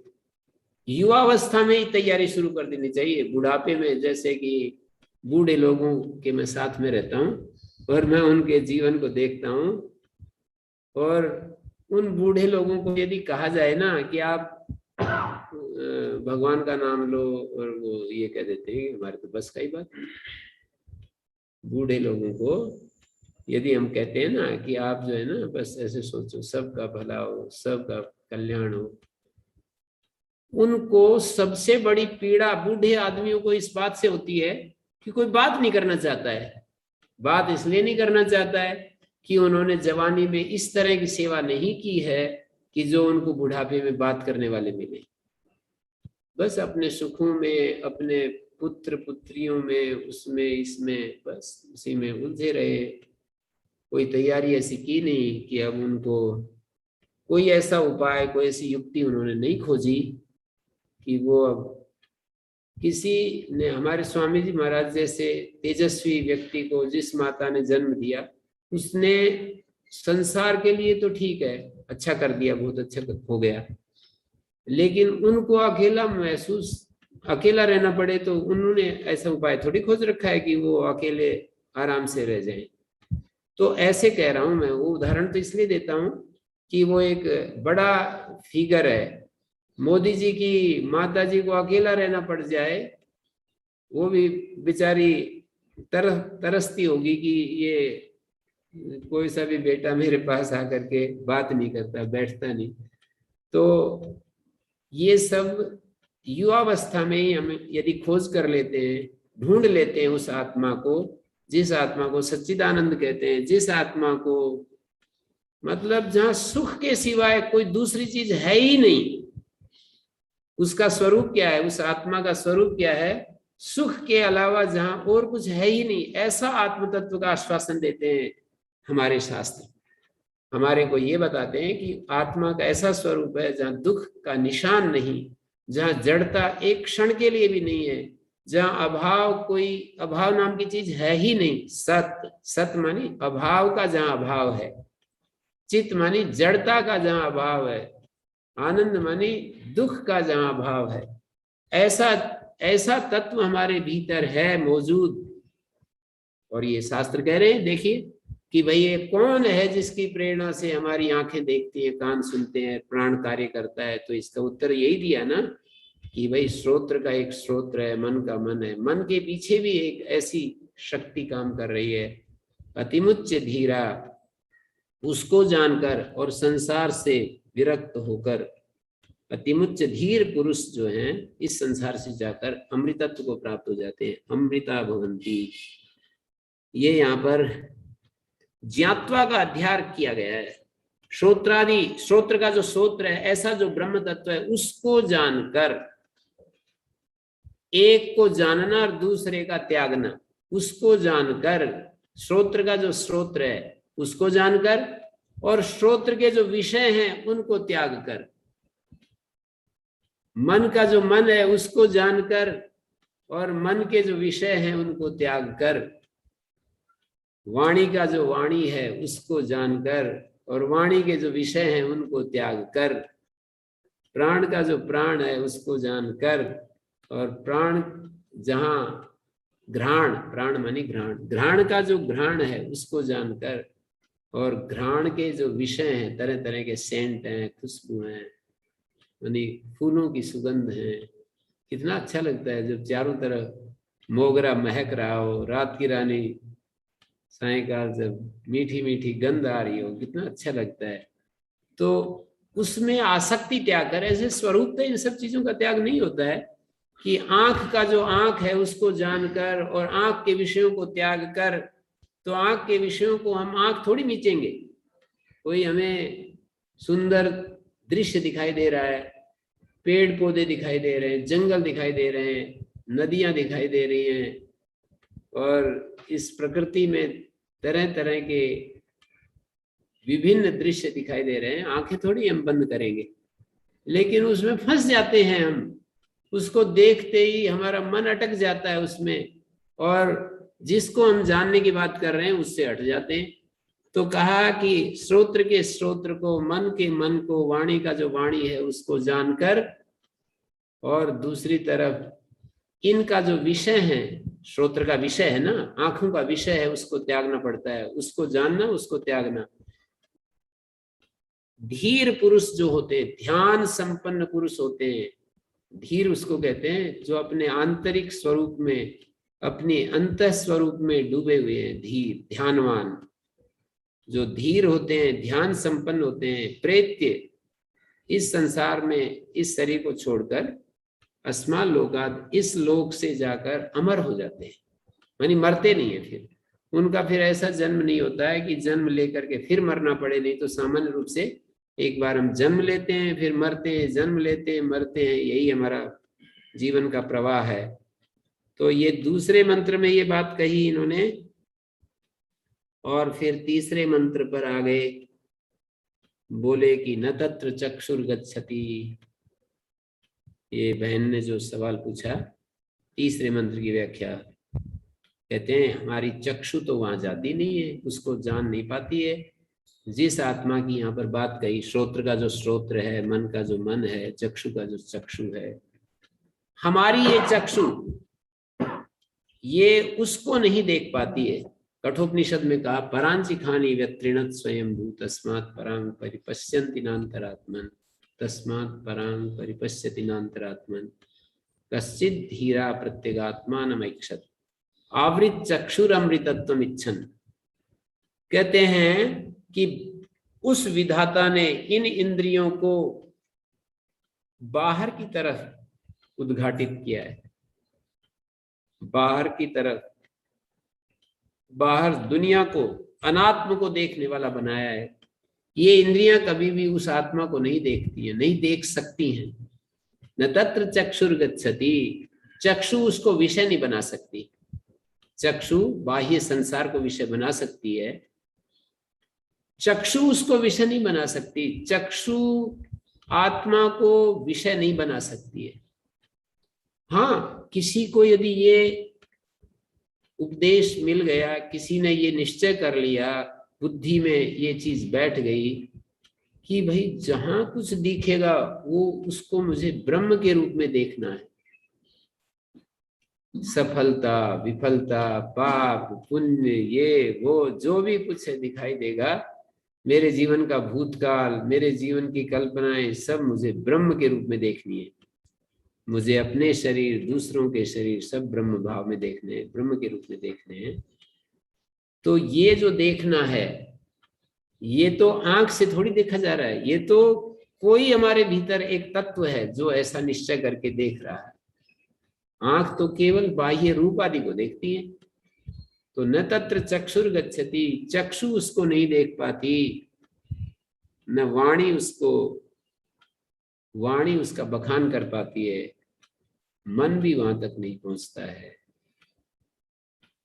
युवावस्था में ही तैयारी शुरू कर देनी चाहिए। बुढ़ापे में, जैसे कि बूढ़े लोगों के मैं साथ में रहता हूँ और मैं उनके जीवन को देखता हूँ, और उन बूढ़े लोगों को यदि कहा जाए ना कि आप भगवान का नाम लो, और वो ये कह देते हैं हमारे तो बस का ही बात। बूढ़े लोगों को यदि हम कहते हैं ना कि आप जो है ना बस ऐसे सोचो सबका भला हो, सबका कल्याण हो, उनको सबसे बड़ी पीड़ा बूढ़े आदमियों को इस बात से होती है कि कोई बात नहीं करना चाहता है। बात इसलिए नहीं करना चाहता है कि उन्होंने जवानी में इस तरह की सेवा नहीं की है कि जो उनको बुढ़ापे में बात करने वाले मिले। बस अपने सुखों में, अपने पुत्र पुत्रियों में, उसमें इसमें बस उसी में उलझे रहे। कोई तैयारी ऐसी की नहीं कि अब उनको कोई ऐसा उपाय, कोई ऐसी युक्ति उन्होंने नहीं खोजी कि वो अब किसी ने, हमारे स्वामी जी महाराज जैसे तेजस्वी व्यक्ति को जिस माता ने जन्म दिया, उसने संसार के लिए तो ठीक है, अच्छा कर दिया, बहुत अच्छा हो गया, लेकिन उनको अकेला रहना पड़े तो उन्होंने ऐसा उपाय थोड़ी खोज रखा है कि वो अकेले आराम से रह जाएं। तो ऐसे कह रहा हूं मैं, वो उदाहरण तो इसलिए देता हूं कि वो एक बड़ा फिगर है। मोदी जी की माता जी को अकेला रहना पड़ जाए, वो भी बेचारी तरसती होगी कि ये कोई सा भी बेटा मेरे पास आकर के बात नहीं करता, बैठता नहीं। तो ये सब युवावस्था में ही हम यदि खोज कर लेते हैं, ढूंढ लेते हैं उस आत्मा को, जिस आत्मा को सच्चिदानंद कहते हैं, जिस आत्मा को मतलब जहां सुख के सिवाय कोई दूसरी चीज है ही नहीं। उसका स्वरूप क्या है, उस आत्मा का स्वरूप क्या है? सुख के अलावा जहां और कुछ है ही नहीं, ऐसा आत्म तत्व का आश्वासन देते हैं हमारे शास्त्र। हमारे को ये बताते हैं कि आत्मा का ऐसा स्वरूप है जहां दुख का निशान नहीं, जहां जड़ता एक क्षण के लिए भी नहीं है, जहां अभाव, कोई अभाव नाम की चीज है ही नहीं। सत मानी अभाव का जहां अभाव है, चित मानी जड़ता का जहां अभाव है, आनंद मानी दुख का जहां अभाव है, ऐसा तत्व हमारे भीतर है मौजूद। और ये शास्त्र कह रहे हैं, देखिए कि भाई ये कौन है जिसकी प्रेरणा से हमारी आंखें देखती हैं, कान सुनते हैं, प्राण कार्य करता है। तो इसका उत्तर यही दिया ना कि भाई श्रोत्र का एक श्रोत्र है, मन का मन है, मन के पीछे भी एक ऐसी शक्ति काम कर रही है, अतिमुच्च धीरा। उसको जानकर और संसार से विरक्त होकर अतिमुच्च धीर पुरुष जो हैं इस संसार से जाकर अमृतत्व को प्राप्त हो जाते हैं। अमृता भवंती, ये यहाँ पर ज्ञात्वा का अध्याय किया गया है। श्रोत्रादि, श्रोत्र का जो श्रोत्र है, ऐसा जो ब्रह्म तत्व है, उसको जानकर, एक को जानना और दूसरे का त्यागना, उसको जानकर, श्रोत्र का जो श्रोत्र है उसको जानकर और श्रोत्र के जो विषय हैं उनको त्याग कर, मन का जो मन है उसको जानकर और मन के जो विषय हैं उनको त्याग कर, वाणी का जो वाणी है उसको जानकर और वाणी के जो विषय हैं उनको त्याग कर, प्राण का जो प्राण है उसको जानकर और प्राण जहां घ्राण, प्राण मानी घ्राण, घ्राण का जो घ्राण है उसको जानकर और घ्राण के जो विषय हैं, तरह तरह के सेंट हैं, खुशबू हैं, यानी फूलों की सुगंध है। कितना अच्छा लगता है जब चारों तरफ मोगरा महक रहा हो, रात की रानी सायंकाल जब मीठी मीठी गंध आ रही हो, कितना अच्छा लगता है। तो उसमें आसक्ति त्याग कर, ऐसे स्वरूप तो इन सब चीजों का त्याग नहीं होता है कि आंख का जो आंख है उसको जानकर और आंख के विषयों को त्याग कर, तो आंख के विषयों को हम आंख थोड़ी मीचेंगे। कोई हमें सुंदर दृश्य दिखाई दे रहा है, पेड़ पौधे दिखाई दे रहे हैं, जंगल दिखाई दे रहे हैं, नदियां दिखाई दे रही हैं और इस प्रकृति में तरह तरह के विभिन्न दृश्य दिखाई दे रहे हैं, आंखें थोड़ी हम बंद करेंगे, लेकिन उसमें फंस जाते हैं हम। उसको देखते ही हमारा मन अटक जाता है उसमें और जिसको हम जानने की बात कर रहे हैं उससे हट जाते हैं। तो कहा कि श्रोत्र के श्रोत्र को, मन के मन को, वाणी का जो वाणी है उसको जानकर और दूसरी तरफ इनका जो विषय है, श्रोत्र का विषय है ना, आंखों का विषय है, उसको त्यागना पड़ता है, उसको जानना, उसको त्यागना। धीर पुरुष जो होते हैं, ध्यान संपन्न पुरुष होते हैं, धीर उसको कहते हैं जो अपने आंतरिक स्वरूप में, अपने अंतः स्वरूप में डूबे हुए हैं, धीर, ध्यानवान। जो धीर होते हैं, ध्यान संपन्न होते हैं, प्रेत्य इस संसार में इस शरीर को छोड़कर अस्मा लोकाद, इस लोक से जाकर अमर हो जाते हैं, यानी मरते नहीं है। फिर उनका फिर ऐसा जन्म नहीं होता है कि जन्म लेकर के फिर मरना पड़े, नहीं तो सामान्य रूप से एक बार हम जन्म लेते हैं, फिर मरते हैं, जन्म लेते हैं, मरते हैं, यही हमारा जीवन का प्रवाह है। तो ये दूसरे मंत्र में ये बात कही इन्होंने और फिर तीसरे मंत्र पर आ गए, बोले कि न तत्र चक्षुर गच्छति। ये बहन ने जो सवाल पूछा, तीसरे मंत्र की व्याख्या, कहते हैं हमारी चक्षु तो वहां जाती नहीं है, उसको जान नहीं पाती है। जिस आत्मा की यहाँ पर बात कही, श्रोत्र का जो श्रोत्र है, मन का जो मन है, चक्षु का जो चक्षु है, हमारी ये चक्षु ये उसको नहीं देख पाती है। कठोपनिषद में कहा परांचिखानी व्यत्रिणत स्वयं भूत तस्मात् परांग परिपश्यन्ति नान्तरात्मन, तस्मात् परांग परिपश्यति नान्तरात्मन, कश्चित् धीरा प्रत्यगात्मानमैक्षत आवृत चक्षुरमृतत्वम इच्छन। कहते हैं कि उस विधाता ने इन इंद्रियों को बाहर की तरफ उद्घाटित किया है, बाहर की तरफ, बाहर दुनिया को, अनात्म को देखने वाला बनाया है। ये इंद्रियां कभी भी उस आत्मा को नहीं देखती है, नहीं देख सकती हैं। न तत्र चक्षुर गच्छति, चक्षु उसको विषय नहीं बना सकती। चक्षु बाह्य संसार को विषय बना सकती है, चक्षु उसको विषय नहीं बना सकती। चक्षु आत्मा को विषय नहीं बना सकती है। हाँ, किसी को यदि ये उपदेश मिल गया, किसी ने ये निश्चय कर लिया, बुद्धि में ये चीज बैठ गई कि भाई जहां कुछ दिखेगा वो उसको मुझे ब्रह्म के रूप में देखना है। सफलता, विफलता, पाप, पुण्य, ये वो जो भी कुछ है दिखाई देगा, मेरे जीवन का भूतकाल, मेरे जीवन की कल्पनाएं सब मुझे ब्रह्म के रूप में देखनी है। मुझे अपने शरीर, दूसरों के शरीर सब ब्रह्म भाव में देखने हैं, ब्रह्म के रूप में देखने हैं। तो ये जो देखना है, ये तो आंख से थोड़ी देखा जा रहा है, ये तो कोई हमारे भीतर एक तत्व है जो ऐसा निश्चय करके देख रहा है। आंख तो केवल बाह्य रूप आदि को देखती है। तो न तत्र चक्षुर गच्छति, चक्षु उसको नहीं देख पाती, न वाणी उसका बखान कर पाती है, मन भी वहां तक नहीं पहुंचता है।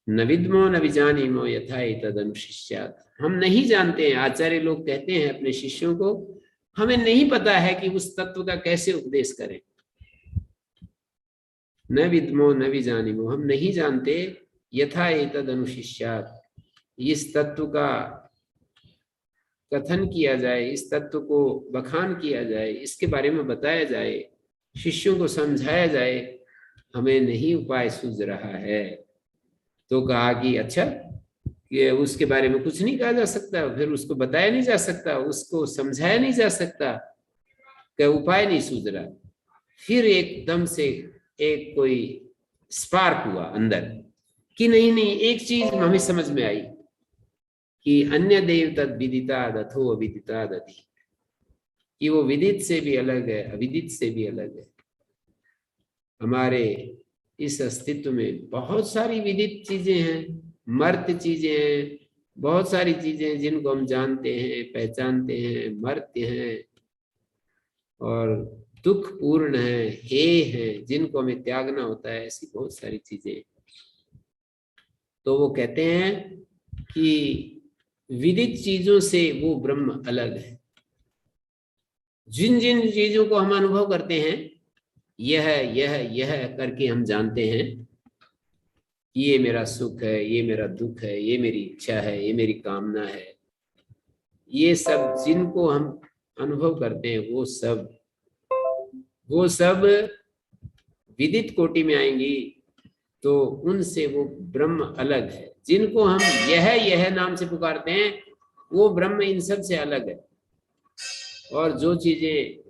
न विद्मो न विजानीमो यथा एतदनुशिष्यात्, हम नहीं जानते हैं। आचार्य लोग कहते हैं अपने शिष्यों को, हमें नहीं पता है कि उस तत्व का कैसे उपदेश करें। न विद्मो न विजानीमो, हम नहीं जानते। यथा एतद अनुशिष्यात्, इस तत्व का कथन किया जाए, इस तत्व को बखान किया जाए, इसके बारे में बताया जाए, शिष्यों को समझाया जाए, हमें नहीं उपाय सूझ रहा है। तो कहा कि अच्छा, कि उसके बारे में कुछ नहीं कहा जा सकता, फिर उसको बताया नहीं जा सकता, उसको समझाया नहीं जा सकता, क्या उपाय नहीं सूझ रहा। फिर एकदम से एक कोई स्पार्क हुआ अंदर कि नहीं नहीं, एक चीज हमें समझ में आई कि अन्य देव तद विदिता दथो अविदिता दधि, कि वो विदित से भी अलग है, अविदित से भी अलग है। हमारे इस अस्तित्व में बहुत सारी विदित चीजें हैं, मर्त्य चीजें हैं, बहुत सारी चीजें जिनको हम जानते हैं, पहचानते हैं, मर्त्य हैं और दुख पूर्ण है, हे है, जिनको हमें त्यागना होता है, ऐसी बहुत सारी चीजें। तो वो कहते हैं कि विदित चीजों से वो ब्रह्म अलग है। जिन जिन चीजों को हम अनुभव करते हैं, यह यह यह करके हम जानते हैं कि ये मेरा सुख है, ये मेरा दुख है, ये मेरी इच्छा है, ये मेरी कामना है, ये सब जिनको हम अनुभव करते हैं, वो सब विदित कोटि में आएंगी। तो उनसे वो ब्रह्म अलग है। जिनको हम यह नाम से पुकारते हैं, वो ब्रह्म इन सब से अलग है। और जो चीजें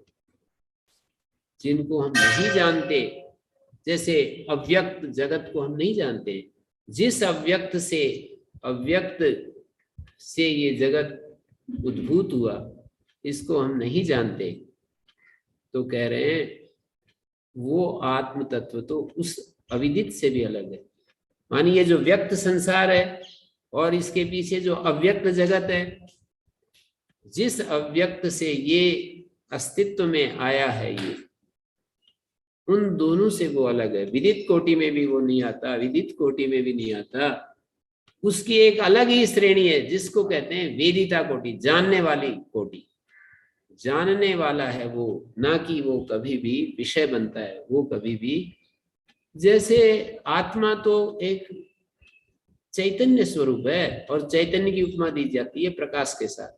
जिनको हम नहीं जानते, जैसे अव्यक्त जगत को हम नहीं जानते, जिस अव्यक्त से ये जगत उद्भूत हुआ, इसको हम नहीं जानते, तो कह रहे हैं वो आत्म तत्व तो उस अविदित से भी अलग है। मानिए जो व्यक्त संसार है और इसके पीछे जो अव्यक्त जगत है, जिस अव्यक्त से ये अस्तित्व में आया है, ये उन दोनों से वो अलग है। विदित कोटि में भी वो नहीं आता, अविदित कोटि में भी नहीं आता। उसकी एक अलग ही श्रेणी है जिसको कहते हैं वेदिता कोटि, जानने वाली कोटि। जानने वाला है वो, ना कि वो कभी भी विषय बनता है। वो कभी भी, जैसे आत्मा तो एक चैतन्य स्वरूप है और चैतन्य की उपमा दी जाती है प्रकाश के साथ।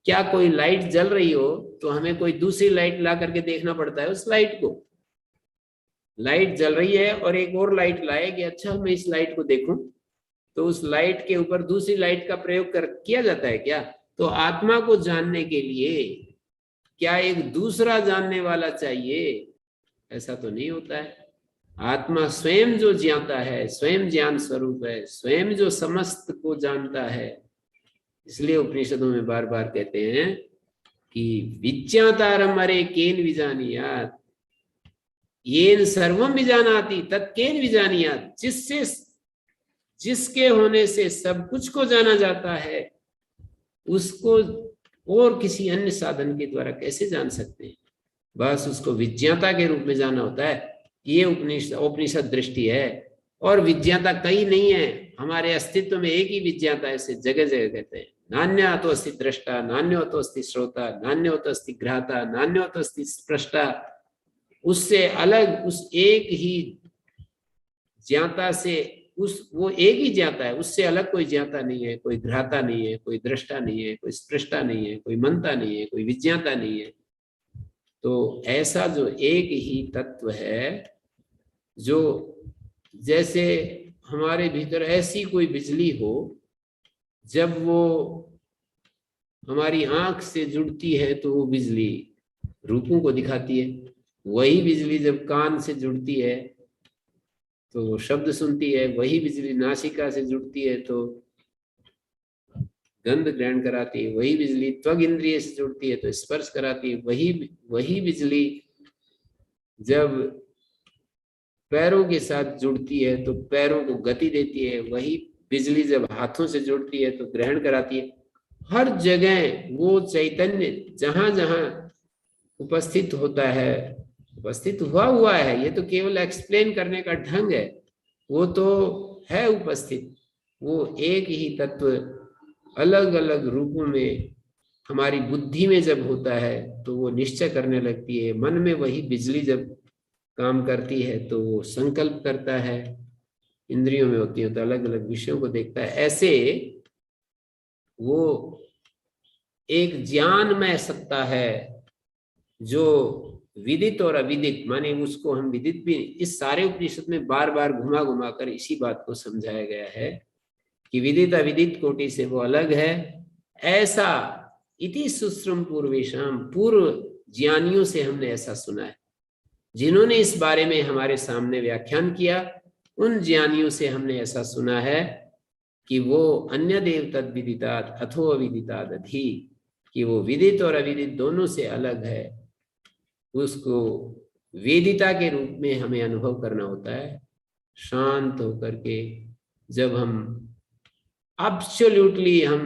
क्या कोई लाइट जल रही हो तो हमें कोई दूसरी लाइट ला करके देखना पड़ता है उस लाइट को। लाइट जल रही है और एक और लाइट लाए कि अच्छा मैं इस लाइट को देखूं, तो उस लाइट के ऊपर दूसरी लाइट का प्रयोग किया जाता है क्या? तो आत्मा को जानने के लिए क्या एक दूसरा जानने वाला चाहिए? ऐसा तो नहीं होता है। आत्मा स्वयं जो ज्ञाता है, स्वयं ज्ञान स्वरूप है, स्वयं जो समस्त को जानता है। इसलिए उपनिषदों में बार बार कहते हैं कि विज्ञातारम अरे केन विजानीयात, येन सर्वम विजानाति तत्केन विजानीयात। जिसके होने से सब कुछ को जाना जाता है, उसको और किसी अन्य साधन के द्वारा कैसे जान सकते हैं? बस उसको विज्ञाता के रूप में जाना होता है। ये उपनिषद दृष्टि है। और विज्ञाता कई नहीं है, हमारे अस्तित्व में एक ही विज्ञाता है, ऐसे जगह जगह कहते हैं। नान्य तो अस्ति दृष्टा, नान्यो तो अस्ति श्रोता, नान्यो तो अस्ति घ्राता, नान्यो तो अस्ति स्पृष्टा। उससे अलग उस एक ही ज्ञाता से, वो एक ही ज्ञाता है, उससे अलग कोई ज्ञाता नहीं है, कोई घ्राता नहीं है, कोई दृष्टा नहीं है, कोई स्पृष्टा नहीं है, कोई मनता नहीं है, कोई विज्ञाता नहीं है। तो ऐसा जो एक ही तत्व है, जो जैसे हमारे भीतर ऐसी कोई बिजली हो, जब वो हमारी आंख से जुड़ती है तो वो बिजली रूपों को दिखाती है। वही बिजली जब कान से जुड़ती है तो शब्द सुनती है। वही बिजली नासिका से जुड़ती है तो गंध ग्रहण कराती है। वही बिजली त्वग इंद्रिय से जुड़ती है तो स्पर्श कराती है। वही बिजली जब पैरों के साथ जुड़ती है तो पैरों को गति देती है। वही बिजली जब हाथों से जुड़ती है तो ग्रहण कराती है। हर जगह वो चैतन्य जहां जहां उपस्थित होता है, उपस्थित हुआ है। ये तो केवल एक्सप्लेन करने का ढंग है, वो तो है उपस्थित। वो एक ही तत्व अलग अलग रूपों में हमारी बुद्धि में जब होता है तो वो निश्चय करने लगती है। मन में वही बिजली जब काम करती है तो वो संकल्प करता है, इंद्रियों में होती है तो अलग अलग विषयों को देखता है। ऐसे वो एक ज्ञानमय सत्ता है जो विदित और अविदित, माने उसको हम विदित भी, इस सारे उपनिषद में बार बार घुमा घुमा कर इसी बात को समझाया गया है कि विदित अविदित कोटि से वो अलग है। ऐसा इति सुश्रुम पूर्वेशम, पूर्व ज्ञानियों से हमने ऐसा सुना है, जिन्होंने इस बारे में हमारे सामने व्याख्यान किया, उन ज्ञानियों से हमने ऐसा सुना है कि वो अन्य देव तद विदितात् अथो अविदितात् अधि, कि वो विदित और अविदित दोनों से अलग है। उसको वेदिता के रूप में हमें अनुभव करना होता है, शांत होकर के। जब हम एब्सोल्युटली हम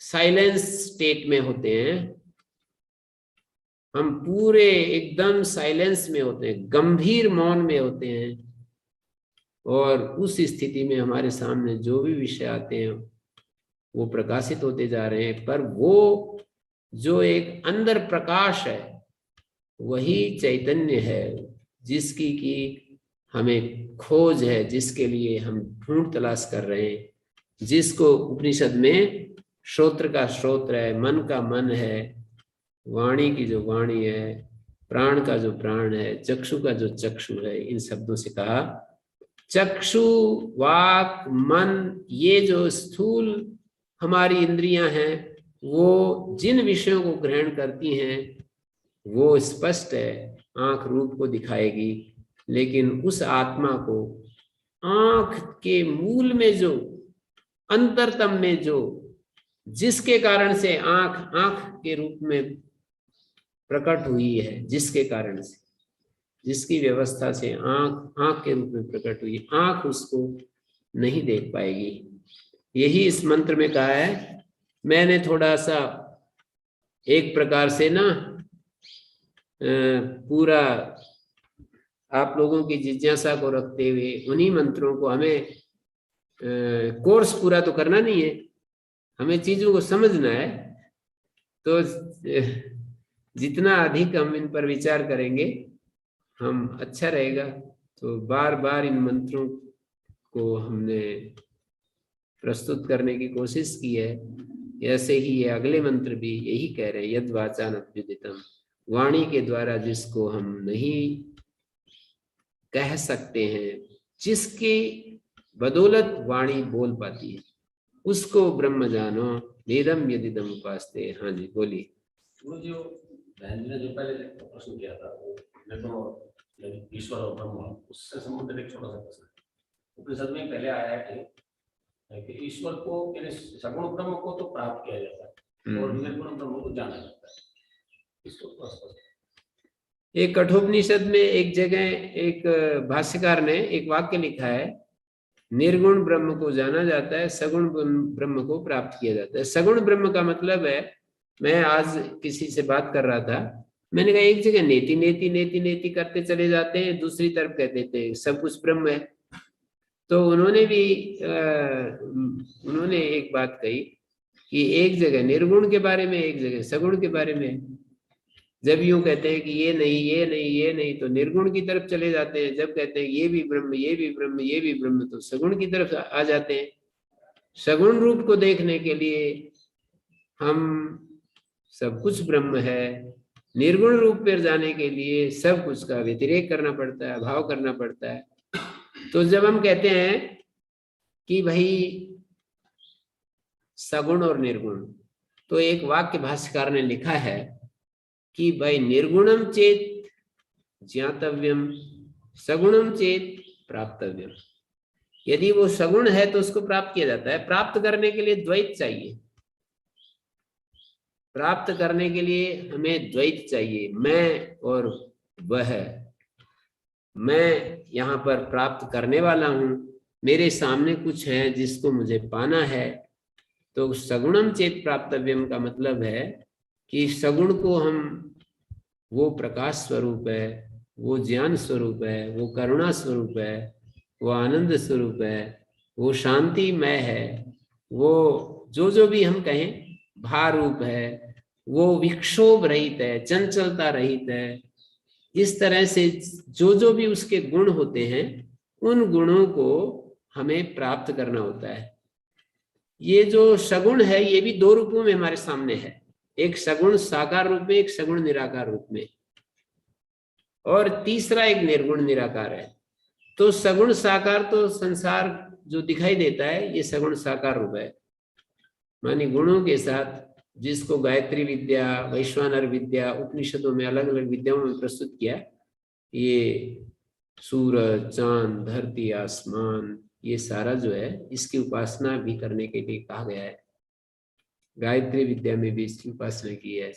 साइलेंस स्टेट में होते हैं, हम पूरे एकदम साइलेंस में होते हैं, गंभीर मौन में होते हैं, और उस स्थिति में हमारे सामने जो भी विषय आते हैं वो प्रकाशित होते जा रहे हैं, पर वो जो एक अंदर प्रकाश है वही चैतन्य है, जिसकी की हमें खोज है, जिसके लिए हम ढूंढ तलाश कर रहे हैं, जिसको उपनिषद में श्रोत्र का श्रोत्र है, मन का मन है, वाणी की जो वाणी है, प्राण का जो प्राण है, चक्षु का जो चक्षु है, इन शब्दों से कहा। चक्षु, वाक, मन, ये जो स्थूल हमारी इंद्रियां हैं, वो जिन विषयों को ग्रहण करती हैं वो स्पष्ट है, आंख रूप को दिखाएगी, लेकिन उस आत्मा को आंख के मूल में जो, अंतरतम में जो, जिसके कारण से आंख आंख के रूप में प्रकट हुई है, जिसके कारण से, जिसकी व्यवस्था से आंख आंख के रूप में प्रकट हुई, आंख उसको नहीं देख पाएगी। यही इस मंत्र में कहा है। मैंने थोड़ा सा एक प्रकार से ना पूरा आप लोगों की जिज्ञासा को रखते हुए उन्हीं मंत्रों को, हमें कोर्स पूरा तो करना नहीं है, हमें चीजों को समझना है, तो जितना अधिक हम इन पर विचार करेंगे हम अच्छा रहेगा। तो बार बार इन मंत्रों को हमने प्रस्तुत करने की कोशिश की है। ऐसे ही ये अगले मंत्र भी यही कह रहे हैं, यद वाचा नभ्युदितम, वाणी के द्वारा जिसको हम नहीं कह सकते हैं, जिसकी बदौलत वाणी बोल पाती है, उसको ब्रह्म जानो नेदम यदिदम उपास्ते। हाँ जी बोलिए। वो जो बहन ने जो पहले प्रश्न किया था, वो देखो ईश्वर और ब्रह्म, उससे संबंधित एक छोटा सा प्रश्न है। उपनिषद में पहले आया है कि ईश्वर को, सगुण ब्रह्म को तो प्राप्त किया जाता है और निर्गुण ब्रह्म को जाना जाता है। इसको एक कठोपनिषद में एक जगह एक भाष्यकार ने एक वाक्य लिखा है, निर्गुण ब्रह्म को जाना जाता है, सगुण ब्रह्म को प्राप्त किया जाता है। सगुण ब्रह्म का मतलब है, मैं आज किसी से बात कर रहा था, मैंने कहा एक जगह नेति नेति नेति नेति करते चले जाते हैं, दूसरी तरफ कह देते हैं सब कुछ ब्रह्म है। तो उन्होंने भी उन्होंने एक बात कही कि एक जगह निर्गुण के बारे में, एक जगह सगुण के बारे में। जब यूं कहते हैं कि ये नहीं ये नहीं ये नहीं, तो निर्गुण की तरफ चले जाते हैं। जब कहते हैं ये भी ब्रह्म ये भी ब्रह्म ये भी ब्रह्म, तो सगुण की तरफ आ जाते हैं। सगुण रूप को देखने के लिए हम सब कुछ ब्रह्म है, निर्गुण रूप पर जाने के लिए सब कुछ का व्यतिरेक करना पड़ता है, अभाव करना पड़ता है। तो जब हम कहते हैं कि भाई सगुण और निर्गुण, तो एक वाक्य भाष्यकार ने लिखा है कि भाई निर्गुणम चेत ज्ञातव्यम, सगुणम चेत प्राप्तव्यम। यदि वो सगुण है तो उसको प्राप्त किया जाता है। प्राप्त करने के लिए द्वैत चाहिए, प्राप्त करने के लिए हमें द्वैत चाहिए, मैं और वह। मैं यहाँ पर प्राप्त करने वाला हूँ, मेरे सामने कुछ है जिसको मुझे पाना है। तो सगुणम चेत प्राप्तव्यम का मतलब है कि सगुण को हम, वो प्रकाश स्वरूप है, वो ज्ञान स्वरूप है, वो करुणा स्वरूप है, वो आनंद स्वरूप है, वो शांतिमय है, वो जो भी हम कहें भार रूप है, वो विक्षोभ रहित है, चंचलता रहित है, इस तरह से जो जो भी उसके गुण होते हैं उन गुणों को हमें प्राप्त करना होता है। ये जो सगुण है ये भी दो रूपों में हमारे सामने है, एक सगुण साकार रूप में, एक सगुण निराकार रूप में, और तीसरा एक निर्गुण निराकार है। तो सगुण साकार तो संसार जो दिखाई देता है ये सगुण साकार रूप है, मानी गुणों के साथ, जिसको गायत्री विद्या, वैश्वानर विद्या, उपनिषदों में अलग अलग विद्याओं में प्रस्तुत किया। ये सूरज, चांद, धरती, आसमान, ये सारा जो है इसकी उपासना भी करने के लिए कहा गया है। गायत्री विद्या में भी इसकी उपासना की है।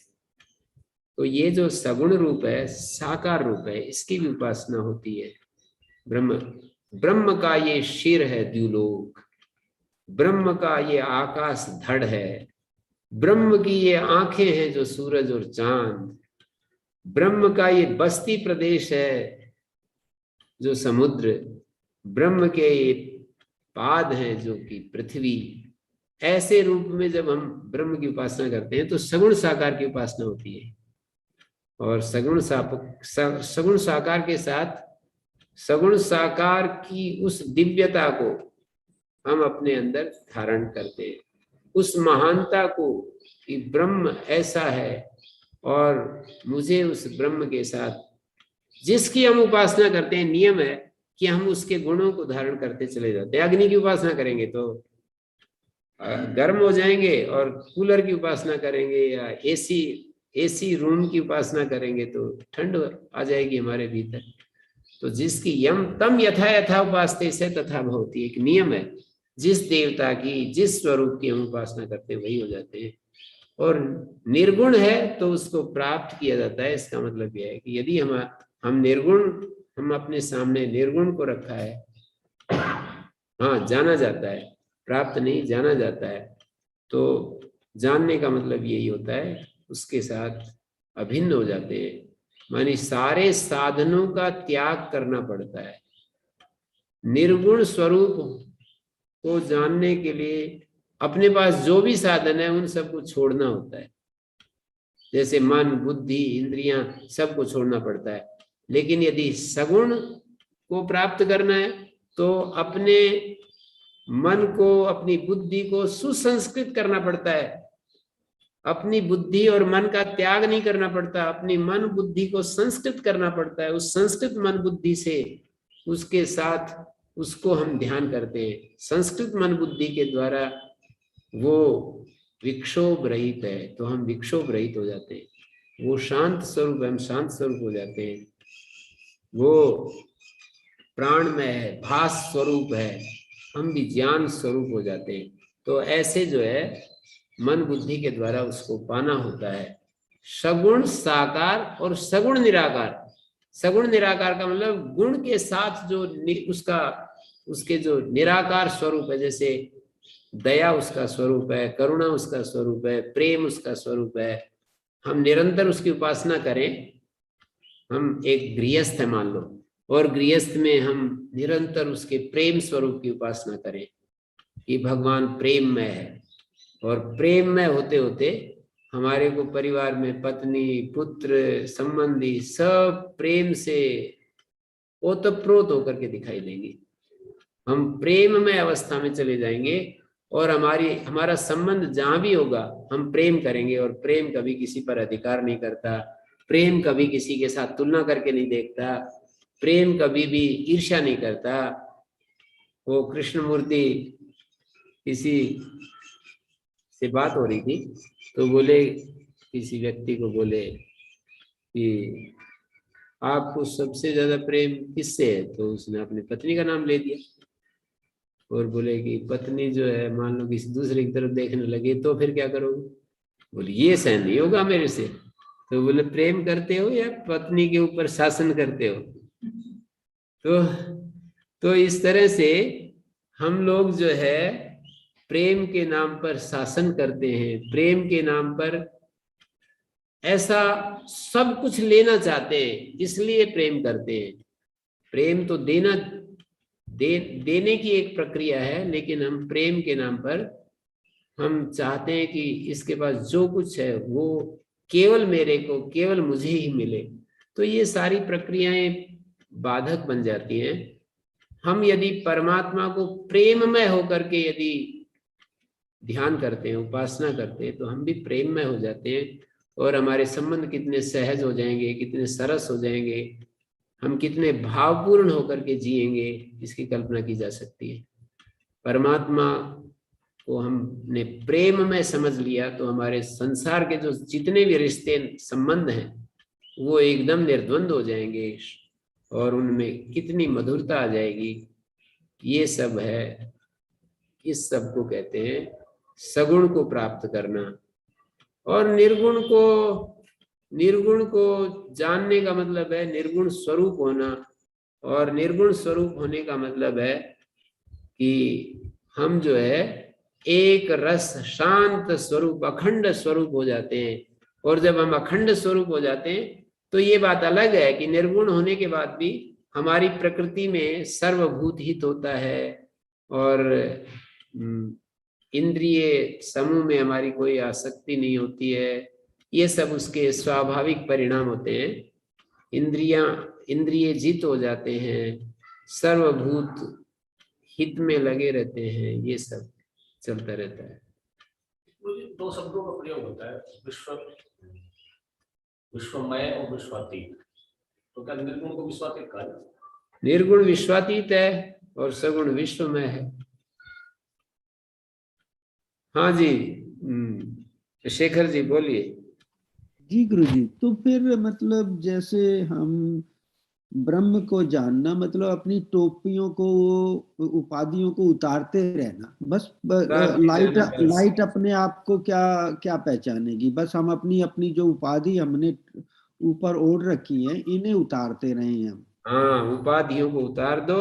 तो ये जो सगुण रूप है, साकार रूप है, इसकी भी उपासना होती है। ब्रह्म का ये शिर है द्युलोक, ब्रह्म का ये आकाश धड़ है, ब्रह्म की ये आंखें हैं जो सूरज और चांद, ब्रह्म का ये बस्ती प्रदेश है जो समुद्र, ब्रह्म के ये पाद हैं जो कि पृथ्वी। ऐसे रूप में जब हम ब्रह्म की उपासना करते हैं तो सगुण साकार की उपासना होती है। और सगुण साकार के साथ सगुण साकार की उस दिव्यता को हम अपने अंदर धारण करते हैं, उस महानता को कि ब्रह्म ऐसा है और मुझे उस ब्रह्म के साथ जिसकी हम उपासना करते हैं, नियम है कि हम उसके गुणों को धारण करते चले जाते हैं। अग्नि की उपासना करेंगे तो गर्म हो जाएंगे, और कूलर की उपासना करेंगे या एसी रूम की उपासना करेंगे तो ठंड आ जाएगी हमारे भीतर। तो जिसकी यम तम यथा यथा उपासते से तथा भवति, एक नियम है, जिस देवता की जिस स्वरूप की हम उपासना करते हैं वही हो जाते हैं। और निर्गुण है तो उसको प्राप्त किया जाता है। इसका मतलब यह है कि यदि हम निर्गुण, हम अपने सामने निर्गुण को रखा है, हाँ जाना जाता है, प्राप्त नहीं जाना जाता है। तो जानने का मतलब यही होता है उसके साथ अभिन्न हो जाते हैं, मानी सारे साधनों का त्याग करना पड़ता है। निर्गुण स्वरूप को जानने के लिए अपने पास जो भी साधन है उन सबको छोड़ना होता है, जैसे मन, बुद्धि, इंद्रियां, सबको छोड़ना पड़ता है। लेकिन यदि सगुण को प्राप्त करना है तो अपने मन को, अपनी बुद्धि को सुसंस्कृत करना पड़ता है। अपनी बुद्धि और मन का त्याग नहीं करना पड़ता, अपनी मन बुद्धि को संस्कृत करना पड़ता है। उस संस्कृत मन बुद्धि से उसके साथ उसको हम ध्यान करते हैं। संस्कृत मन बुद्धि के द्वारा वो विक्षोभ रहित है तो हम विक्षोभ रहित हो जाते हैं। वो शांत स्वरूप है, हम शांत स्वरूप हो जाते हैं। वो प्राणमय है, भास स्वरूप है, हम भी ज्ञान स्वरूप हो जाते हैं। तो ऐसे जो है मन बुद्धि के द्वारा उसको पाना होता है। सगुण साकार और सगुण निराकार। सगुण निराकार का मतलब गुण के साथ जो उसके जो निराकार स्वरूप है, जैसे दया उसका स्वरूप है, करुणा उसका स्वरूप है, प्रेम उसका स्वरूप है। हम निरंतर उसकी उपासना करें। हम एक गृहस्थ है मान लो, और गृहस्थ में हम निरंतर उसके प्रेम स्वरूप की उपासना करें कि भगवान प्रेम में है, और प्रेम में होते होते हमारे को परिवार में पत्नी, पुत्र, संबंधी सब प्रेम से ओतप्रोत होकर के दिखाई देंगे। हम प्रेम में अवस्था में चले जाएंगे और हमारा संबंध जहां भी होगा हम प्रेम करेंगे, और प्रेम कभी किसी पर अधिकार नहीं करता, प्रेम कभी किसी के साथ तुलना करके नहीं देखता, प्रेम कभी भी ईर्ष्या नहीं करता। वो कृष्णमूर्ति किसी से बात हो रही थी तो बोले, किसी व्यक्ति को बोले कि आपको सबसे ज्यादा प्रेम किससे है, तो उसने अपनी पत्नी का नाम ले दिया, और बोले कि पत्नी जो है मान लो किसी दूसरे की तरफ देखने लगे तो फिर क्या करोगे? बोले ये सहन नहीं होगा मेरे से। तो बोले प्रेम करते हो या पत्नी के ऊपर शासन करते हो? तो इस तरह से हम लोग जो है प्रेम के नाम पर शासन करते हैं, प्रेम के नाम पर ऐसा सब कुछ लेना चाहते हैं, इसलिए प्रेम करते हैं। प्रेम तो देने की एक प्रक्रिया है, लेकिन हम प्रेम के नाम पर हम चाहते हैं कि इसके पास जो कुछ है वो केवल मेरे को, केवल मुझे ही मिले। तो ये सारी प्रक्रियाएं बाधक बन जाती हैं। हम यदि परमात्मा को प्रेममय होकर के यदि ध्यान करते हैं, उपासना करते हैं, तो हम भी प्रेममय हो जाते हैं और हमारे संबंध कितने सहज हो जाएंगे, कितने सरस हो जाएंगे, हम कितने भावपूर्ण होकर के जिएंगे, इसकी कल्पना की जा सकती है। परमात्मा को हमने प्रेम में समझ लिया तो हमारे संसार के जो जितने भी रिश्ते संबंध हैं वो एकदम निर्द्वंद हो जाएंगे और उनमें कितनी मधुरता आ जाएगी। ये सब है, इस सब को कहते हैं सगुण को प्राप्त करना। और निर्गुण को जानने का मतलब है निर्गुण स्वरूप होना, और निर्गुण स्वरूप होने का मतलब है कि हम जो है एक रस शांत स्वरूप अखंड स्वरूप हो जाते हैं। और जब हम अखंड स्वरूप हो जाते हैं तो ये बात अलग है कि निर्गुण होने के बाद भी हमारी प्रकृति में सर्वभूत हित होता है और इंद्रिय समूह में हमारी कोई आसक्ति नहीं होती है। ये सब उसके स्वाभाविक परिणाम होते हैं। इंद्रिय जित हो जाते हैं, सर्वभूत हित में लगे रहते हैं, ये सब चलता रहता है। दो शब्दों का प्रयोग होता है, विश्वमय और विश्वातीत। तो क्या निर्गुण को विश्वातीत कहा जाए? निर्गुण विश्वातीत है और सगुण विश्वमय है। हाँ जी, शेखर जी बोलिए। जी गुरुजी, तो फिर मतलब जैसे हम ब्रह्म को जानना मतलब अपनी टोपियों को उपाधियों को उतारते रहना, बस लाइट अपने आप को क्या पहचानेगी? बस हम अपनी जो उपाधि हमने ऊपर ओढ़ रखी है इन्हें उतारते रहे हम। हाँ, उपाधियों को उतार दो,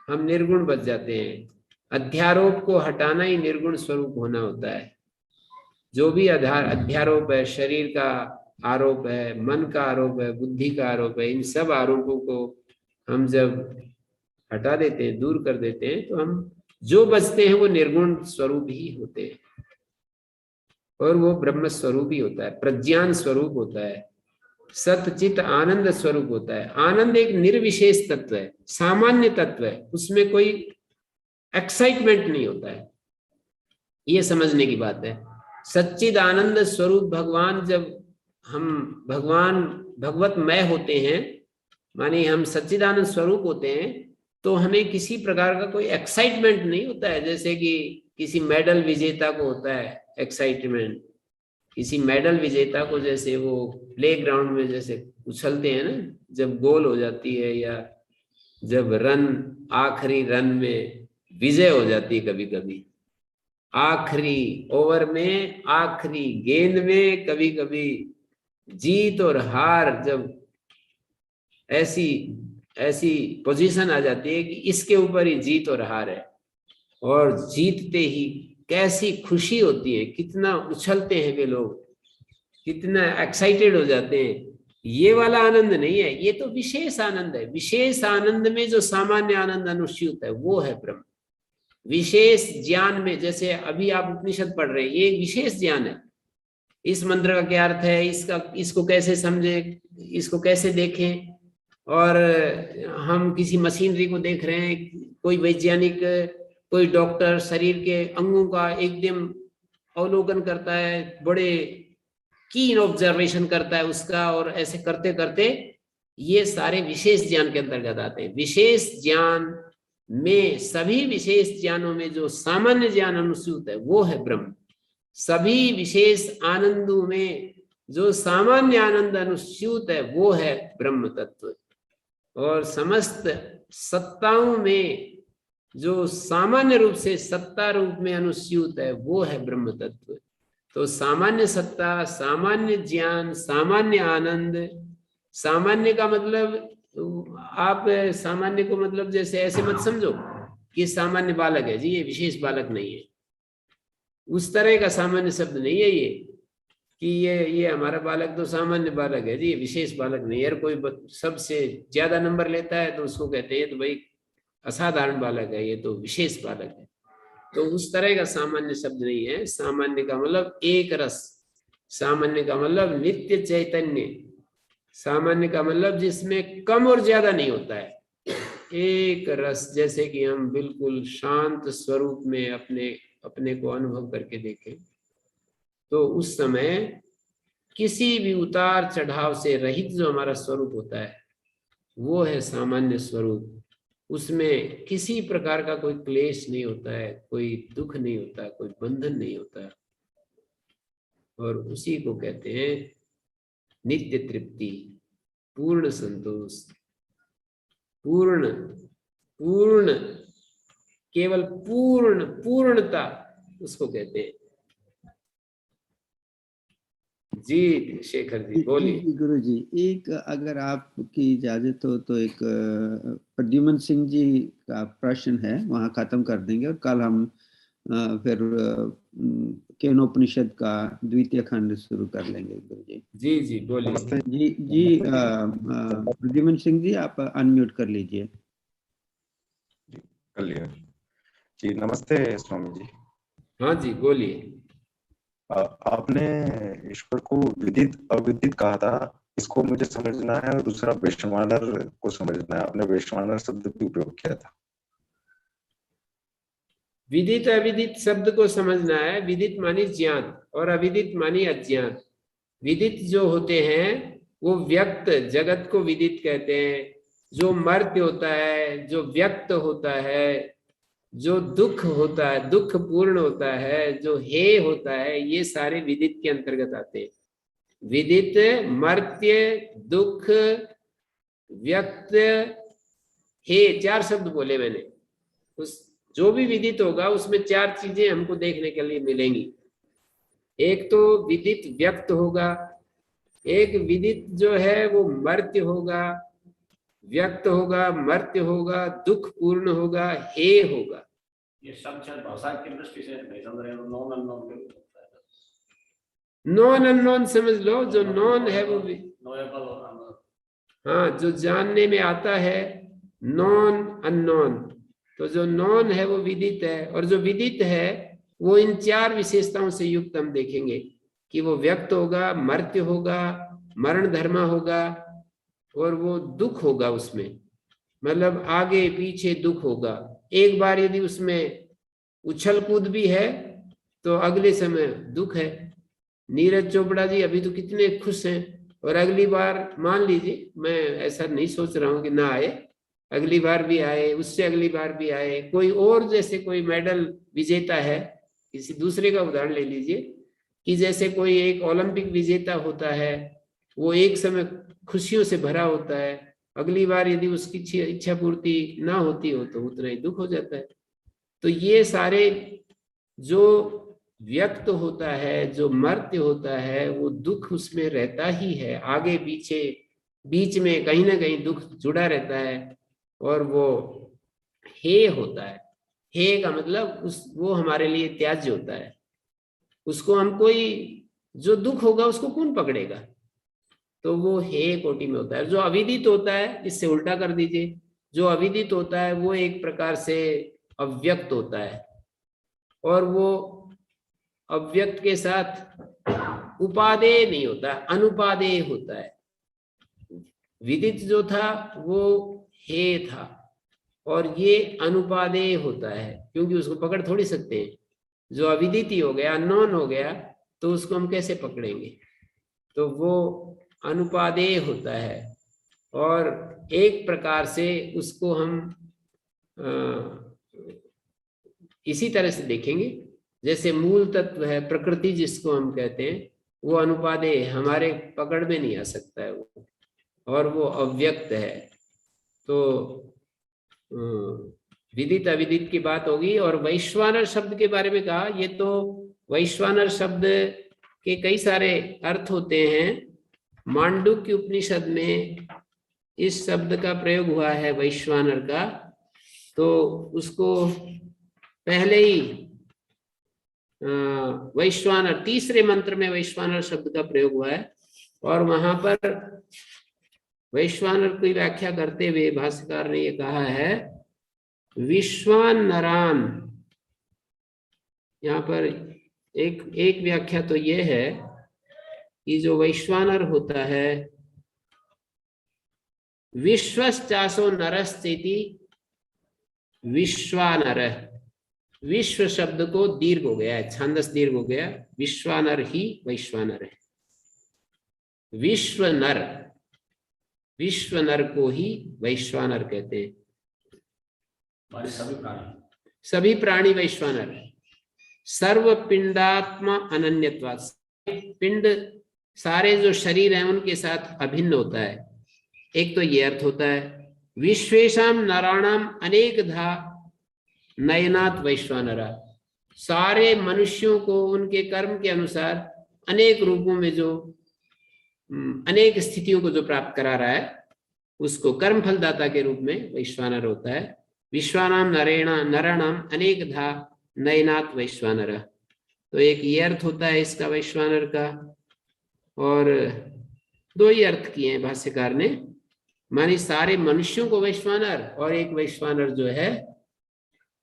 हम निर्गुण बच जाते हैं। अध्यारोप को हटाना ही निर्गुण स्वरूप होना होता है। जो भी अध्यारोप है, शरीर का आरोप है, मन का आरोप है, बुद्धि का आरोप है, इन सब आरोपों को हम जब हटा देते हैं, दूर कर देते हैं, तो हम जो बचते हैं वो निर्गुण स्वरूप ही होते हैं और वो ब्रह्म स्वरूप ही होता है, प्रज्ञान स्वरूप होता है, सतचित आनंद स्वरूप होता है। आनंद एक निर्विशेष तत्व है, सामान्य तत्व है, उसमें कोई एक्साइटमेंट नहीं होता है। ये समझने की बात है। सच्चिद आनंद स्वरूप भगवान, जब हम भगवतमय होते हैं, माने हम सच्चिदानंद स्वरूप होते हैं, तो हमें किसी प्रकार का कोई एक्साइटमेंट नहीं होता है। जैसे कि किसी मेडल विजेता को होता है एक्साइटमेंट, किसी मेडल विजेता को जैसे वो प्लेग्राउंड में जैसे उछलते हैं ना, जब गोल हो जाती है या जब आखिरी रन में विजय हो जाती है, कभी कभी आखिरी ओवर में, आखिरी गेंद में, कभी कभी जीत और हार, जब ऐसी पोजीशन आ जाती है कि इसके ऊपर ही जीत और हार है, और जीतते ही कैसी खुशी होती है, कितना उछलते हैं वे लोग, कितना एक्साइटेड हो जाते हैं। ये वाला आनंद नहीं है, ये तो विशेष आनंद है। विशेष आनंद में जो सामान्य आनंद अनुस्यूत है वो है ब्रह्म। विशेष ज्ञान में, जैसे अभी आप उपनिषद पढ़ रहे हैं, ये विशेष ज्ञान है। इस मंत्र का क्या अर्थ है, इसको कैसे समझें, इसको कैसे देखें। और हम किसी मशीनरी को देख रहे हैं, कोई वैज्ञानिक, कोई डॉक्टर शरीर के अंगों का एकदम अवलोकन करता है, बड़े कीन ऑब्जर्वेशन करता है उसका, और ऐसे करते करते ये सारे विशेष ज्ञान के अंतर्गत आते हैं। विशेष ज्ञान में, सभी विशेष ज्ञानों में जो सामान्य ज्ञान अनुसूत है वो है ब्रह्म। सभी विशेष आनंदों में जो सामान्य आनंद अनुस्यूत है वो है ब्रह्म तत्व। और समस्त सत्ताओं में जो सामान्य रूप से सत्ता रूप में अनुस्यूत है वो है ब्रह्म तत्व। तो सामान्य सत्ता, सामान्य ज्ञान, सामान्य आनंद। सामान्य का मतलब, आप सामान्य को मतलब जैसे ऐसे मत समझो कि सामान्य बालक है जी, ये विशेष बालक नहीं है, उस तरह का सामान्य शब्द नहीं है ये कि ये हमारा बालक तो सामान्य बालक है जी, ये विशेष बालक नहीं है। यार कोई सबसे ज्यादा नंबर लेता है तो उसको कहते हैं तो भाई असाधारण बालक है, ये तो विशेष बालक है। तो उस तरह का सामान्य शब्द नहीं है। सामान्य का मतलब एक रस, सामान्य का मतलब नित्य चैतन्य, सामान्य का मतलब जिसमें कम और ज्यादा नहीं होता है, एक रस। जैसे कि हम बिल्कुल शांत स्वरूप में अपने को अनुभव करके देखें तो उस समय किसी भी उतार चढ़ाव से रहित जो हमारा स्वरूप होता है वो है सामान्य स्वरूप। उसमें किसी प्रकार का कोई क्लेश नहीं होता है, कोई दुख नहीं होता, कोई बंधन नहीं होता है, और उसी को कहते हैं नित्य तृप्ति, पूर्ण संतोष, पूर्ण पूर्ण, केवल पूर्ण पूर्णता उसको कहते हैं। जी शेखर जी बोलिए। गुरु जी, एक अगर आपकी इजाजत हो तो एक प्रद्युमन सिंह जी का प्रश्न है, वहां खत्म कर देंगे और कल हम फिर केनोपनिषद का द्वितीय खंड शुरू कर लेंगे। गुरु जी जी जी बोलिए। जी प्रद्युमन सिंह जी आप अनम्यूट कर लीजिए। कर लिया जी। नमस्ते स्वामी जी। हाँ जी बोलिए। आपने ईश्वर को विदित अविदित कहा था, इसको मुझे समझना है, और दूसरा वैश्वानर को समझना है। आपने वैश्वानर शब्द भी उपयोग किया था। विदित अविदित शब्द को समझना है। विदित मानी ज्ञात और अविदित मानी अज्ञात। विदित जो होते हैं वो व्यक्त जगत को विदित कहते हैं। जो मर्त्य होता है, जो व्यक्त होता है, जो दुख होता है, दुख पूर्ण होता है, जो हे होता है, ये सारे विदित के अंतर्गत आते हैं। विदित, मर्त्य, दुख, व्यक्त, हे, चार शब्द बोले मैंने। उस जो भी विदित होगा उसमें चार चीजें हमको देखने के लिए मिलेंगी। एक तो विदित व्यक्त होगा, एक विदित जो है वो मर्त्य होगा, व्यक्त होगा, मर्त्य होगा, दुख पूर्ण होगा, हे होगा। ये सब शायद भाषा की दृष्टि से नहीं समझ रहे हो। नॉन अननोन के नॉन अननोन समझ लो। जो नॉन है वो नोएबल और अननोन। हाँ, जो जानने में आता है नॉन अननोन। तो जो नॉन है वो विदित है, और जो विदित है वो इन चार विशेषताओं से युक्त हम देखेंगे कि वो व्यक्त होगा, मर्त्य होगा, मरण धर्मा होगा, और वो दुख होगा। उसमें मतलब आगे पीछे दुख होगा। एक बार यदि उसमें उछल कूद भी है तो अगले समय दुख है। नीरज चोपड़ा जी अभी तो कितने खुश हैं, और अगली बार मान लीजिए, मैं ऐसा नहीं सोच रहा हूं कि ना आए, अगली बार भी आए, उससे अगली बार भी आए। कोई और जैसे कोई मेडल विजेता है, किसी दूसरे का उदाहरण ले लीजिए कि जैसे कोई एक ओलंपिक विजेता होता है, वो एक समय खुशियों से भरा होता है, अगली बार यदि उसकी इच्छा पूर्ति ना होती हो तो उतना ही दुख हो जाता है। तो ये सारे जो व्यक्त होता है, जो मर्त्य होता है, वो दुख उसमें रहता ही है। आगे पीछे बीच में कहीं ना कहीं दुख जुड़ा रहता है, और वो हे होता है। हे का मतलब वो हमारे लिए त्याज्य होता है। उसको हम कोई, जो दुख होगा उसको कौन पकड़ेगा, तो वो हे कोटि में होता है। जो अविदित होता है, इससे उल्टा कर दीजिए, जो अविदित होता है वो एक प्रकार से अव्यक्त होता है, और वो अव्यक्त के साथ उपादेय नहीं होता, अनुपादेय होता है। विदित जो था वो हे था, और ये अनुपादेय होता है, क्योंकि उसको पकड़ थोड़ी सकते हैं। जो अविदित ही हो गया, अननोन हो गया, तो उसको हम कैसे पकड़ेंगे। तो वो अनुपादेय होता है, और एक प्रकार से उसको हम इसी तरह से देखेंगे जैसे मूल तत्व है प्रकृति जिसको हम कहते हैं, वो अनुपादेय हमारे पकड़ में नहीं आ सकता है वो, और वो अव्यक्त है। तो विदित अविदित की बात होगी। और वैश्वानर शब्द के बारे में कहा, ये तो वैश्वानर शब्द के कई सारे अर्थ होते हैं। मांडुक्य उपनिषद में इस शब्द का प्रयोग हुआ है वैश्वानर का, तो उसको पहले ही वैश्वानर, तीसरे मंत्र में वैश्वानर शब्द का प्रयोग हुआ है, और वहां पर वैश्वानर की व्याख्या करते हुए भाष्यकार ने ये कहा है विश्वानरान। यहाँ पर एक व्याख्या तो ये है कि जो वैश्वानर होता है विश्वश्चासो नरस्तेति विश्वानर, विश्व शब्द को दीर्घ हो गया है, छांदस दीर्घ हो गया, विश्वानर ही वैश्वानर है। विश्व नर, विश्व नर को ही वैश्वानर कहते हैं। सभी प्राणी वैश्वानर। सर्व पिंडात्मा अनन्यत्वात्, पिंड सारे जो शरीर हैं उनके साथ अभिन्न होता है। एक तो ये अर्थ होता है। विश्वेशाम नराणाम अनेकधा नयनात् वैश्वानरा, सारे मनुष्यों को उनके कर्म के अनुसार अनेक रूपों में जो अनेक स्थितियों को जो प्राप्त करा रहा है उसको कर्म फलदाता के रूप में वैश्वानर होता है। विश्वानाम नराणाम अनेकधा नयनात् वैश्वानरा, तो एक ये अर्थ होता है इसका वैश्वानर का। और दो ही अर्थ किए हैं भाष्यकार ने, मानी सारे मनुष्यों को वैश्वानर, और एक वैश्वानर जो है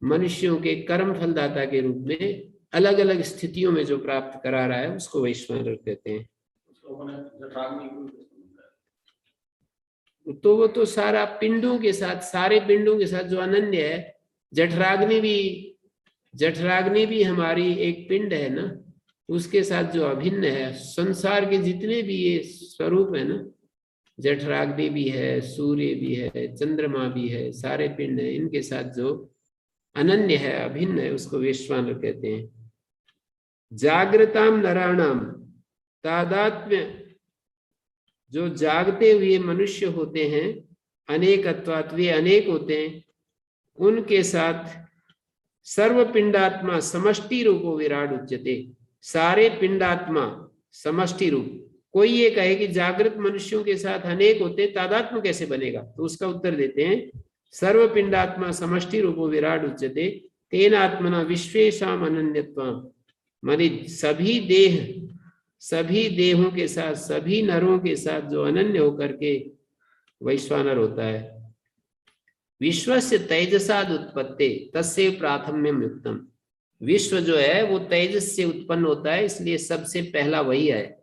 मनुष्यों के कर्म फलदाता के रूप में अलग अलग स्थितियों में जो प्राप्त करा रहा है उसको वैश्वानर कहते हैं। तो वो तो सारा पिंडों के साथ, सारे पिंडों के साथ जो अनन्य है। जठराग्नि भी हमारी एक पिंड है ना, उसके साथ जो अभिन्न है। संसार के जितने भी ये स्वरूप है ना, जठराग्नि भी है, सूर्य भी है, चंद्रमा भी है, सारे पिंड है, इनके साथ जो अनन्य है, अभिन्न है, उसको वैश्वानर कहते हैं। जागृताम नराणाम तादात्म्य, जो जागते हुए मनुष्य होते हैं, अनेकत्वात्, वे अनेक होते हैं, उनके साथ सर्व पिंडात्मा समष्टि रूपो विराट उच्यते, सारे पिंडात्मा समष्टि रूप। कोई ये कहे कि जागृत मनुष्यों के साथ अनेक होते, तादात्म्य कैसे बनेगा? तो उसका उत्तर देते हैं, सर्व पिंडात्मा समष्टि रूपो विराट उच्यते तेन आत्मना विश्वेशाम अनन्यत्वम्, माने सभी देहों के साथ, सभी नरों के साथ जो अनन्य होकर के वैश्वानर होता है। विश्वस्य तेजसाद उत्पत्ति तस्य प्राथम्यम युक्तम, विश्व जो है वो तेजस से उत्पन्न होता है, इसलिए सबसे पहला वही है।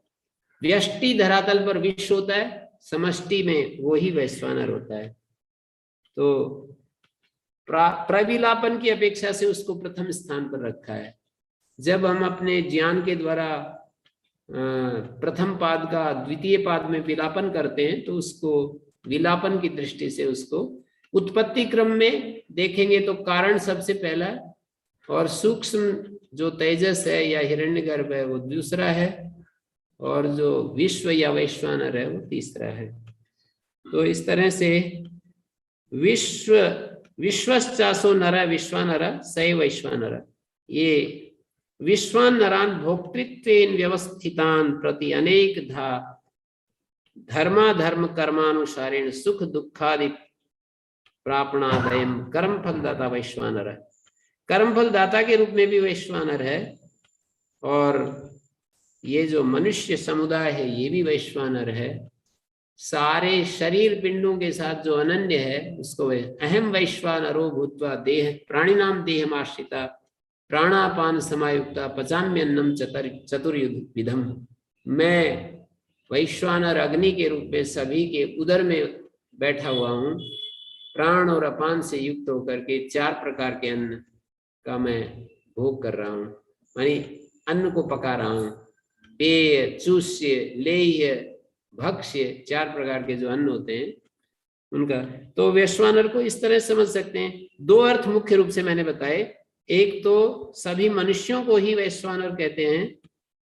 व्यष्टि धरातल पर विश्व होता है, समष्टि में वही वैश्वानर होता है। तो प्रविलापन की अपेक्षा से उसको प्रथम स्थान पर रखा है। जब हम अपने ज्ञान के द्वारा प्रथम पाद का द्वितीय पाद में विलापन करते हैं तो उसको विलापन की दृष्टि से उसको उत्पत्ति क्रम में देखेंगे तो कारण सबसे पहला है, और सूक्ष्म जो तेजस है या हिरण्यगर्भ है वो दूसरा है, और जो विश्व या वैश्वानर है वो तीसरा है। तो इस तरह से विश्वश्चासो नर विश्वानर सै वैश्वानर, ये विश्वानरान भोक्तृत्वेन व्यवस्थितान प्रति अनेकधा धर्माधर्म कर्मानुसारेण सुख दुखादि प्रापणादयम कर्म फलदाता वैश्वानर है। कर्म फलदाता के रूप में भी वैश्वानर है, और ये जो मनुष्य समुदाय है ये भी वैश्वानर है। सारे शरीर पिंडों के साथ जो अनन्य है उसको अहम वैश्वानरो भूत्वा देह प्राणिनाम देहमाश्रिता प्राणापान समायुक्ता पचाम्यन्नम चतुर्विधम, मैं वैश्वानर अग्नि के रूप में सभी के उदर में बैठा हुआ हूँ, प्राण और अपान से युक्त होकर के 4 प्रकार के अन्न का मैं भोग कर रहा हूँ, मानी अन्न को पका रहा हूँ। पेय, चूष्य, लेह्य, भक्ष्य, 4 प्रकार के जो अन्न होते हैं उनका। तो वैश्वानर को इस तरह समझ सकते हैं। 2 अर्थ मुख्य रूप से मैंने बताए, एक तो सभी मनुष्यों को ही वैश्वानर कहते हैं,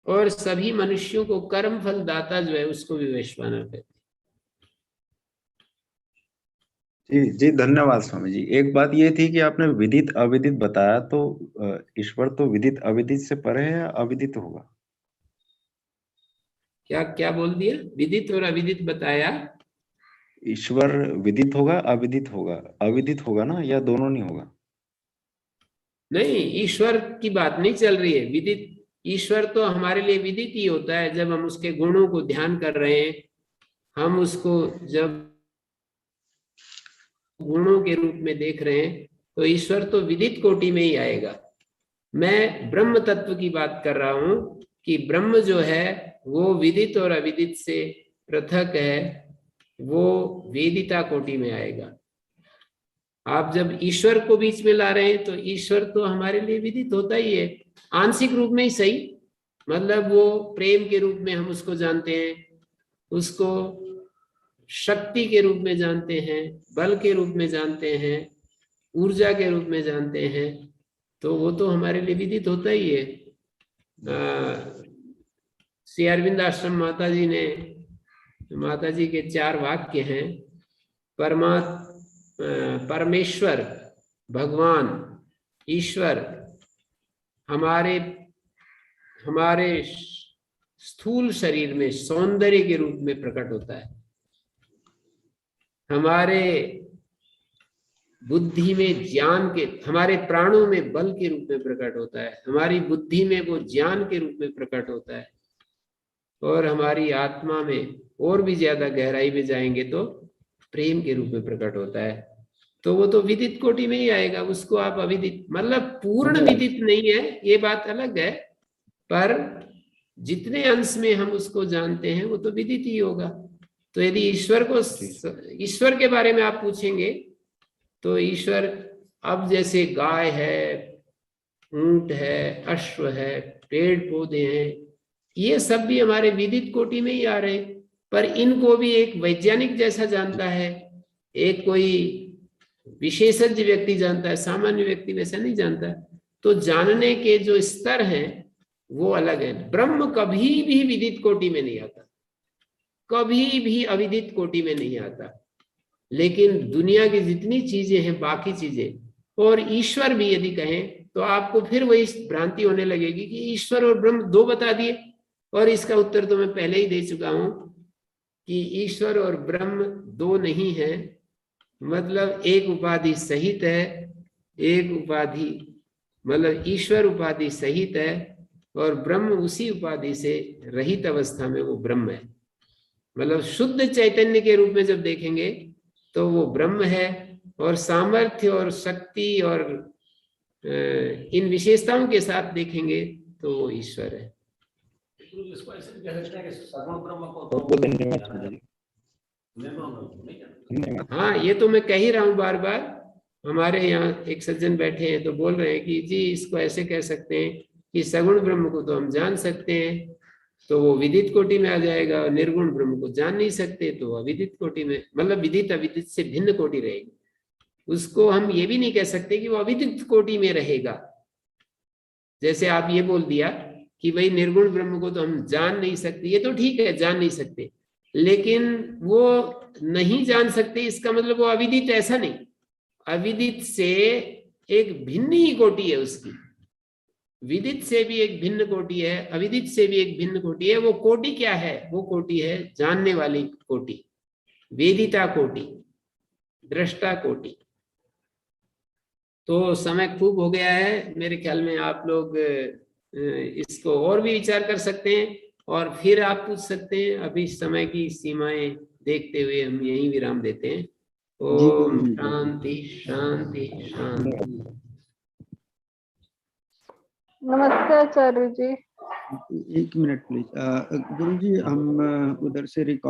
और सभी मनुष्यों को कर्म फल दाता जो है उसको भी वैश्वानर कहते हैं। जी धन्यवाद स्वामी जी। एक बात ये थी कि आपने विदित अविदित बताया, तो ईश्वर तो विदित अविदित से परे है या अविदित होगा? क्या बोल दिया? विदित और अविदित बताया। ईश्वर विदित होगा अविदित होगा? अविदित होगा ना, या दोनों नहीं होगा? नहीं, ईश्वर की बात नहीं चल रही है। विदित ईश्वर तो हमारे लिए विदित ही होता है जब हम उसके गुणों को ध्यान कर रहे हैं, हम उसको जब गुणों के रूप में देख रहे हैं तो ईश्वर तो विदित कोटि में ही आएगा। मैं ब्रह्म तत्व की बात कर रहा हूं कि ब्रह्म जो है वो विदित और अविदित से पृथक है, वो वेदिता कोटि में आएगा। आप जब ईश्वर को बीच में ला रहे हैं तो ईश्वर तो हमारे लिए विदित होता ही है, आंशिक रूप में ही सही, मतलब वो प्रेम के रूप में हम उसको जानते हैं, उसको शक्ति के रूप में जानते हैं, बल के रूप में जानते हैं, ऊर्जा के रूप में जानते हैं, तो वो तो हमारे लिए विदित होता ही है। श्री अरविंद आश्रम माता जी ने, माता जी के 4 वाक्य हैं, परमेश्वर, भगवान, ईश्वर हमारे स्थूल शरीर में सौंदर्य के रूप में प्रकट होता है, हमारे बुद्धि में ज्ञान के, हमारे प्राणों में बल के रूप में प्रकट होता है, हमारी बुद्धि में वो ज्ञान के रूप में प्रकट होता है, और हमारी आत्मा में और भी ज्यादा गहराई में जाएंगे तो प्रेम के रूप में प्रकट होता है। तो वो तो विदित कोटि में ही आएगा, उसको आप अविदित, मतलब पूर्ण विदित नहीं है, ये बात अलग है, पर जितने अंश में हम उसको जानते हैं वो तो विदित ही होगा। तो यदि ईश्वर के बारे में आप पूछेंगे तो ईश्वर, अब जैसे गाय है, ऊंट है, अश्व है, पेड़ पौधे हैं, ये सब भी हमारे विदित कोटि में ही आ रहे, पर इनको भी एक वैज्ञानिक जैसा जानता है, एक कोई विशेषज्ञ व्यक्ति जानता है, सामान्य व्यक्ति वैसा नहीं जानता। तो जानने के जो स्तर हैं वो अलग है। ब्रह्म कभी भी विदित कोटि में नहीं आता, कभी भी अविदित कोटि में नहीं आता। लेकिन दुनिया की जितनी चीजें हैं, बाकी चीजें और ईश्वर भी यदि कहें तो आपको फिर वही भ्रांति होने लगेगी कि ईश्वर और ब्रह्म 2 बता दिए, और इसका उत्तर तो मैं पहले ही दे चुका हूं कि ईश्वर और ब्रह्म 2 नहीं है, मतलब एक उपाधि सहित है, एक उपाधि, मतलब ईश्वर उपाधि सहित है और ब्रह्म उसी उपाधि से रहित अवस्था में वो ब्रह्म है। मतलब शुद्ध चैतन्य के रूप में जब देखेंगे तो वो ब्रह्म है, और सामर्थ्य और शक्ति और इन विशेषताओं के साथ देखेंगे तो वो ईश्वर है। इसको ऐसे भी कह सकते हैं कि सगुण ब्रह्म को हाँ, ये तो मैं कह ही रहा हूँ बार बार। हमारे यहाँ एक सज्जन बैठे हैं तो बोल रहे हैं कि जी इसको ऐसे कह सकते हैं कि सगुण ब्रह्म को तो हम जान सकते हैं, तो वो विदित कोटि में आ जाएगा, और निर्गुण ब्रह्म को जान नहीं सकते तो अविदित कोटि में, मतलब विदित अविदित से भिन्न कोटि रहेगी। उसको हम ये भी नहीं कह सकते कि वो अविदित कोटि में रहेगा। जैसे आप ये बोल दिया कि भाई निर्गुण ब्रह्म को तो हम जान नहीं सकते, ये तो ठीक है, जान नहीं सकते, लेकिन वो नहीं जान सकते इसका मतलब वो अविदित ऐसा नहीं। अविदित से एक भिन्न ही कोटि है उसकी, विदित से भी एक भिन्न कोटि है, अविदित से भी एक भिन्न कोटि है। वो कोटि क्या है? वो कोटि है जानने वाली कोटि, वेदिता कोटि, दृष्टा कोटि। तो समय खूब हो गया है, मेरे ख्याल में आप लोग इसको और भी विचार कर सकते हैं और फिर आप पूछ सकते हैं। अभी समय की सीमाएं देखते हुए हम यहीं विराम देते हैं। ओम शांति शांति शांति। नमस्ते आचार्य जी। 1 मिनट प्लीज। गुरुजी, हम उधर से रिकॉर्ड